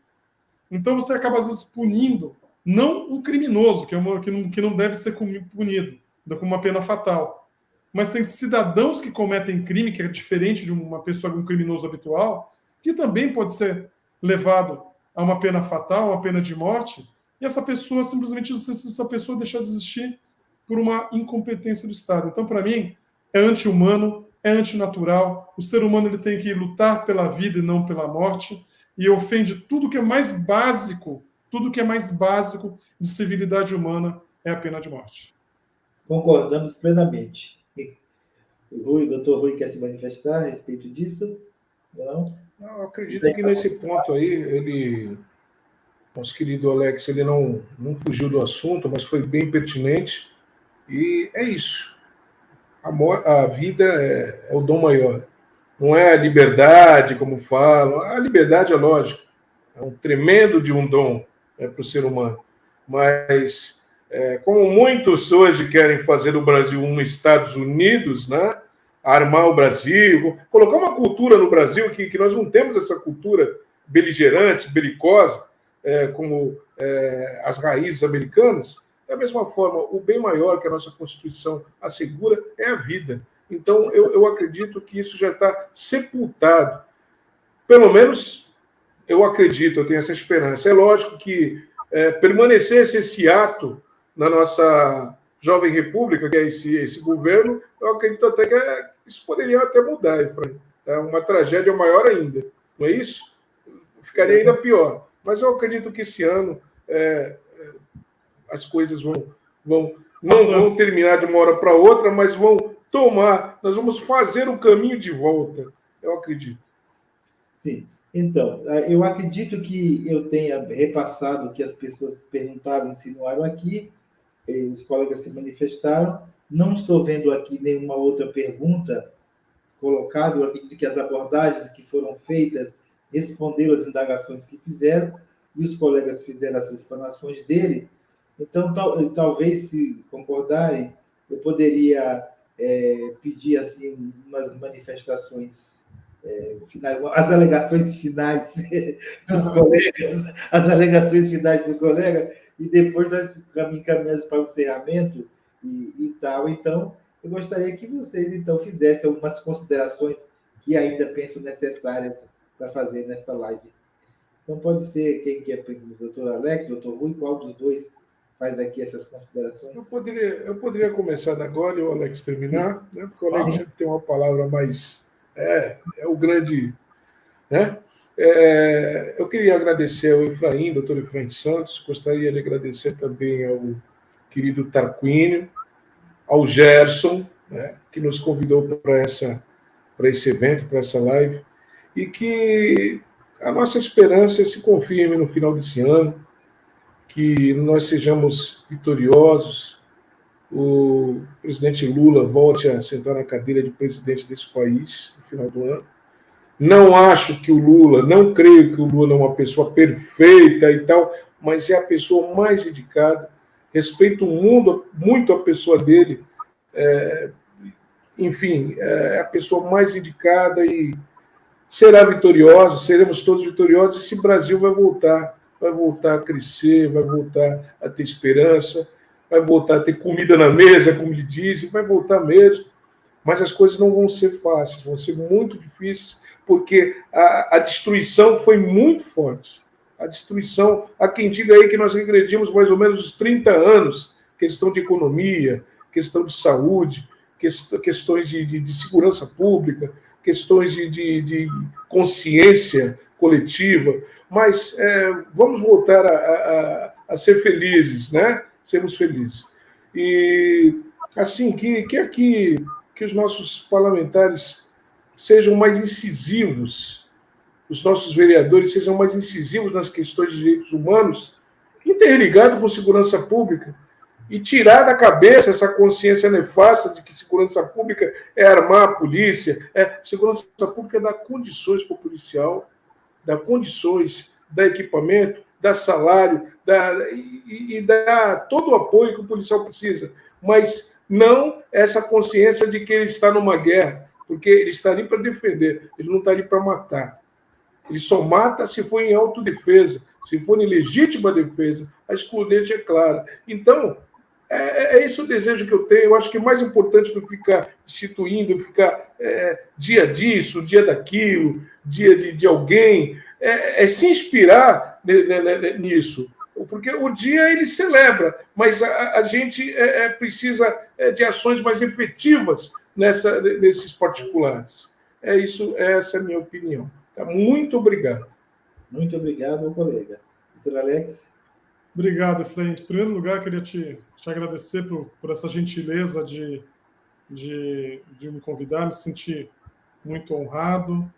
Então você acaba, às vezes, punindo não um criminoso, que não deve ser punido com uma pena fatal. Mas tem cidadãos que cometem crime, que é diferente de uma pessoa, um criminoso habitual, que também pode ser levado a uma pena fatal, uma pena de morte, e essa pessoa, simplesmente, essa pessoa deixar de existir por uma incompetência do Estado. Então, para mim, é anti-humano, é antinatural. O ser humano ele tem que lutar pela vida e não pela morte, e ofende tudo que é mais básico, de civilidade humana é a pena de morte.
Concordamos plenamente. O doutor Rui quer se manifestar a respeito disso? Não?
Eu acredito que nesse ponto aí, nosso querido Alex, ele não fugiu do assunto, mas foi bem pertinente. E é isso. A vida é o dom maior. Não é a liberdade, como falam. A liberdade é lógico. É um tremendo de um dom para o ser humano. Mas, como muitos hoje querem fazer do Brasil um Estados Unidos, né? Armar o Brasil, colocar uma cultura no Brasil que nós não temos essa cultura beligerante, belicosa, como as raízes americanas. Da mesma forma, o bem maior que a nossa Constituição assegura é a vida. Então, eu acredito que isso já está sepultado. Pelo menos, eu acredito, eu tenho essa esperança. É lógico que permanecesse esse ato na nossa jovem república, que é esse governo, eu acredito até que isso poderia até mudar, Efraim. É uma tragédia maior ainda, não é isso? Ficaria ainda pior. Mas eu acredito que esse ano as coisas não vão terminar de uma hora para outra, mas nós vamos fazer o caminho de volta, eu acredito.
Sim. Então, eu acredito que eu tenha repassado o que as pessoas perguntaram, insinuaram aqui, os colegas se manifestaram. Não estou vendo aqui nenhuma outra pergunta colocada. Eu acredito que as abordagens que foram feitas responderam às indagações que fizeram, e os colegas fizeram as explanações dele. Então, talvez, se concordarem, eu poderia pedir assim, umas manifestações finais, as alegações finais dos colegas, as alegações finais do colega, e depois nós encaminhamos para o encerramento e tal. Então, eu gostaria que vocês, então, fizessem algumas considerações que ainda penso necessárias para fazer nesta live. Então, pode ser quem quer, o doutor Alex, o doutor Rui, qual dos dois faz aqui essas considerações?
Eu poderia começar da agora e o Alex terminar, né? Porque o Alex sempre tem uma palavra mais... É o grande... Né? Eu queria agradecer ao Efraim, doutor Efraim Santos, gostaria de agradecer também ao querido Tarquínio, ao Gerson, né, que nos convidou para esse evento, para essa live, e que a nossa esperança se confirme no final desse ano, que nós sejamos vitoriosos, o presidente Lula volte a sentar na cadeira de presidente desse país no final do ano, Não acho que o Lula, não creio que o Lula é uma pessoa perfeita e tal, mas é a pessoa mais indicada. Respeito muito a pessoa dele. Enfim, é a pessoa mais indicada e será vitoriosa, seremos todos vitoriosos. Esse Brasil vai voltar a crescer, vai voltar a ter esperança, vai voltar a ter comida na mesa, como lhe dizem, vai voltar mesmo. Mas as coisas não vão ser fáceis, vão ser muito difíceis, porque a destruição foi muito forte. A destruição, há quem diga aí que nós regredimos mais ou menos 30 anos, questão de economia, questão de saúde, questões de segurança pública, questões de consciência coletiva, mas vamos voltar a ser felizes, né? Sermos felizes. E, assim, que aqui que os nossos parlamentares sejam mais incisivos, os nossos vereadores sejam mais incisivos nas questões de direitos humanos, interligado com segurança pública, e tirar da cabeça essa consciência nefasta de que segurança pública é armar a polícia. Segurança pública dá condições para o policial, dá condições, dá equipamento, dá salário, e dá todo o apoio que o policial precisa, mas não essa consciência de que ele está numa guerra, porque ele está ali para defender, ele não está ali para matar. Ele só mata se for em autodefesa, se for em legítima defesa. A excludente é clara. Então, é esse o desejo que eu tenho. Eu acho que é mais importante do que ficar instituindo, ficar dia disso, dia daquilo, dia de alguém, é se inspirar nisso. Porque o dia ele celebra, mas a gente precisa de ações mais efetivas nesses particulares. Essa é a minha opinião. Tá? Muito obrigado.
Muito obrigado, meu colega. Doutor Alex?
Obrigado, Efraim. Em primeiro lugar, queria te agradecer por essa gentileza de me convidar, me senti muito honrado,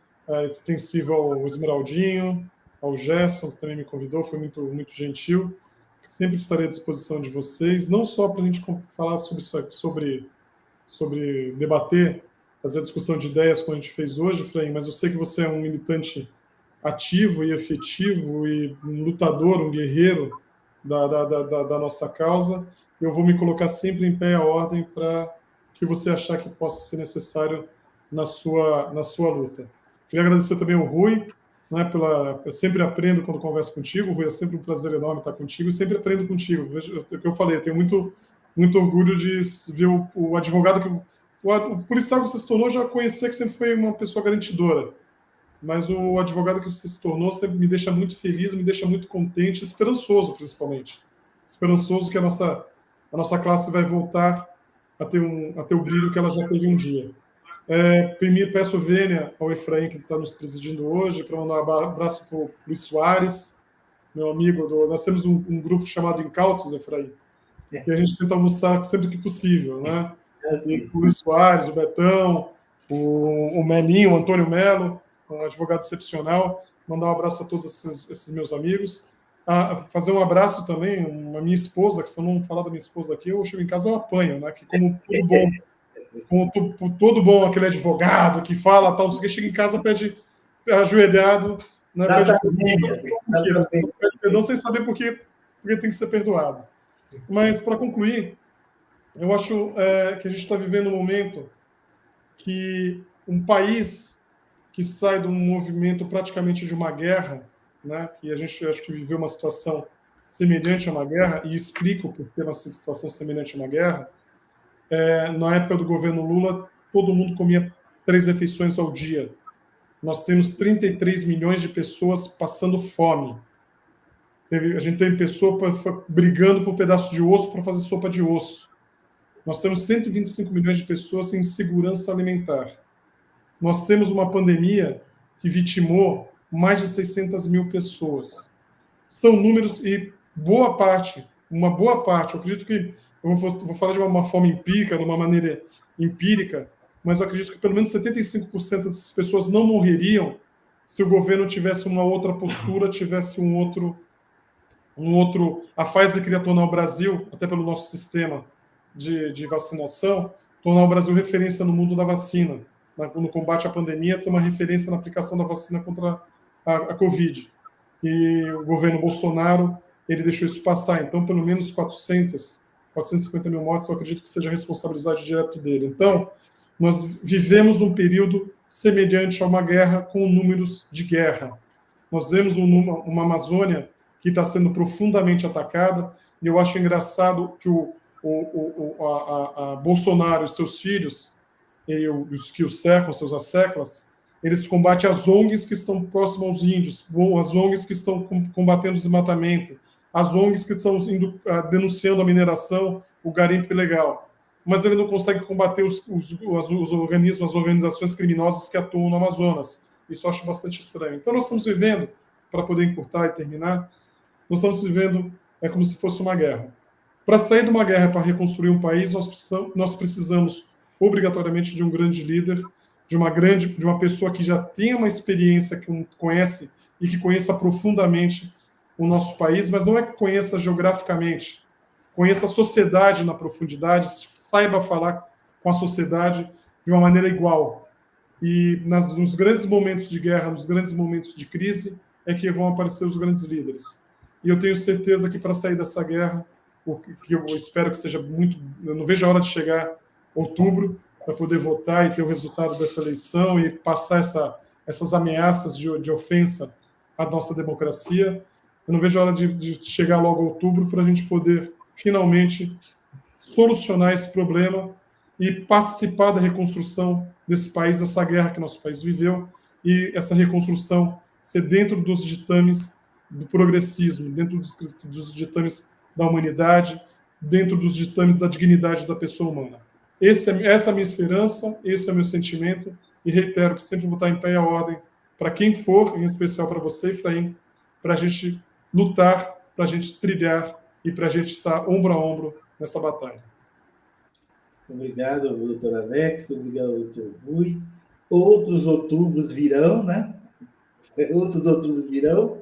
extensivo ao Esmeraldinho, ao Gerson, que também me convidou, foi muito, muito gentil. Sempre estarei à disposição de vocês, não só para a gente falar sobre debater, fazer a discussão de ideias como a gente fez hoje, Efraim, mas eu sei que você é um militante ativo e efetivo e um lutador, um guerreiro da nossa causa. Eu vou me colocar sempre em pé e à ordem para que você achar que possa ser necessário na sua luta. Queria agradecer também ao Rui, né, eu sempre aprendo quando converso contigo. Rui, é sempre um prazer enorme estar contigo e sempre aprendo contigo. O que eu falei, eu tenho muito, muito orgulho de ver o advogado o policial que você se tornou. Já conhecia, que sempre foi uma pessoa garantidora, mas o advogado que você se tornou sempre me deixa muito feliz, me deixa muito contente, esperançoso, principalmente. Esperançoso que a nossa classe vai voltar a ter o brilho que ela já teve um dia. Peço vênia ao Efraim, que está nos presidindo hoje, para mandar um abraço para o Luiz Soares, meu amigo. Nós temos um grupo chamado Incautos, Efraim, que a gente tenta almoçar sempre que possível, né? E o Luiz Soares, o Betão, o Melinho, o Antônio Melo, um advogado excepcional. Mandar um abraço a todos esses meus amigos. Fazer um abraço também a minha esposa, que se eu não falar da minha esposa aqui, eu chego em casa e eu apanho, né? Que como todo bom aquele advogado que fala tal, não sei o que, chega em casa, pede ajoelhado, né? Pede perdão sem saber por que tem que ser perdoado. Mas, para concluir, eu acho que a gente está vivendo um momento que um país que sai de um movimento praticamente de uma guerra, né, e a gente acho que viveu uma situação semelhante a uma guerra, e explico por que uma situação semelhante a uma guerra. Na época do governo Lula, todo mundo comia 3 refeições ao dia. Nós temos 33 milhões de pessoas passando fome. A gente tem pessoa brigando por um pedaço de osso para fazer sopa de osso. Nós temos 125 milhões de pessoas sem segurança alimentar. Nós temos uma pandemia que vitimou mais de 600 mil pessoas. São números e uma boa parte, eu acredito que, eu vou falar de uma forma empírica, de uma maneira empírica, mas eu acredito que pelo menos 75% dessas pessoas não morreriam se o governo tivesse uma outra postura, tivesse um outro... A Pfizer queria tornar o Brasil, até pelo nosso sistema de vacinação, tornar o Brasil referência no mundo da vacina. no combate à pandemia, tem uma referência na aplicação da vacina contra a Covid. E o governo Bolsonaro, ele deixou isso passar. Então, pelo menos 450 mil mortes, eu acredito que seja a responsabilidade direta dele. Então, nós vivemos um período semelhante a uma guerra com números de guerra. Nós vemos uma Amazônia que está sendo profundamente atacada, e eu acho engraçado que a Bolsonaro e seus filhos, e os que o cercam, seus asseclas, eles combatem as ONGs que estão próximas aos índios, as ONGs que estão combatendo o desmatamento, as ONGs que estão denunciando a mineração, o garimpo ilegal. Mas ele não consegue combater os organismos, as organizações criminosas que atuam no Amazonas. Isso eu acho bastante estranho. Então, nós estamos vivendo, para poder encurtar e terminar, nós estamos vivendo como se fosse uma guerra. Para sair de uma guerra, para reconstruir um país, nós precisamos obrigatoriamente de um grande líder, de uma pessoa que já tenha uma experiência, que conhece e que conheça profundamente o nosso país, mas não é que conheça geograficamente, conheça a sociedade na profundidade, saiba falar com a sociedade de uma maneira igual. E nos grandes momentos de guerra, nos grandes momentos de crise, é que vão aparecer os grandes líderes. E eu tenho certeza que para sair dessa guerra, que eu espero que seja eu não vejo a hora de chegar outubro, para poder votar e ter o resultado dessa eleição e passar essas ameaças de ofensa à nossa democracia. Eu não vejo a hora de chegar logo a outubro para a gente poder finalmente solucionar esse problema e participar da reconstrução desse país, dessa guerra que nosso país viveu, e essa reconstrução ser dentro dos ditames do progressismo, dentro dos ditames da humanidade, dentro dos ditames da dignidade da pessoa humana. Essa é a minha esperança, esse é o meu sentimento, e reitero que sempre vou estar em pé e à ordem para quem for, em especial para você, Efraim, para a gente lutar, para a gente trilhar e para a gente estar ombro a ombro nessa batalha.
Obrigado, doutor Alex, obrigado, doutor Rui. Outros outubros virão, né? Outros outubros virão,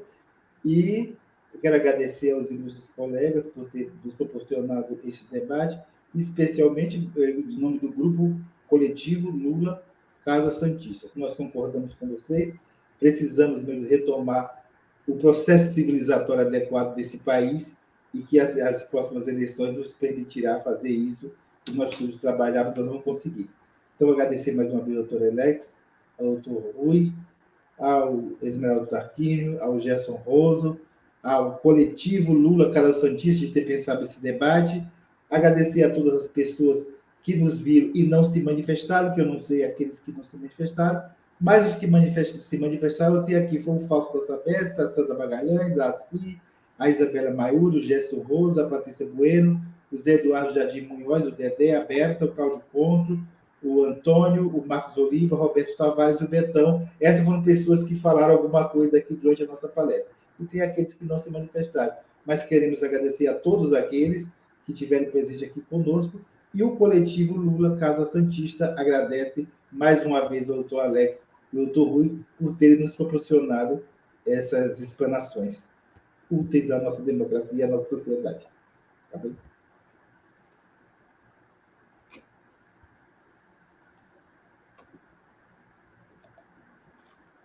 e eu quero agradecer aos ilustres colegas por ter nos proporcionado esse debate, especialmente em nome do Grupo Coletivo Lula Casa Santista. Nós concordamos com vocês, precisamos mesmo retomar o processo civilizatório adequado desse país, e que as próximas eleições nos permitirá fazer isso, que nós todos trabalhamos, nós vamos conseguir. Então, eu agradecer mais uma vez ao doutor Alex, ao doutor Rui, ao Esmeraldo Tarquínio, ao Gerson Roso, ao coletivo Lula Casa Santista de ter pensado esse debate. Agradecer a todas as pessoas que nos viram e não se manifestaram, que eu não sei aqueles que não se manifestaram, mas os que se manifestaram, eu tenho aqui, foi o Fausto da Sabesp, a Sandra Magalhães, a Assi, a Isabela Maiudo, o Gerson Rosa, a Patrícia Bueno, o Zé Eduardo Jardim Munhoz, o Dedé, a Berta, o Cláudio Ponto, o Antônio, o Marcos Oliva, o Roberto Tavares e o Betão. Essas foram pessoas que falaram alguma coisa aqui durante a nossa palestra. E tem aqueles que não se manifestaram. Mas queremos agradecer a todos aqueles que tiveram presente aqui conosco. E o coletivo Lula Casa Santista agradece mais uma vez ao doutor Alex e ao doutor Rui por terem nos proporcionado essas explanações úteis à nossa democracia e à nossa sociedade. Tá bem?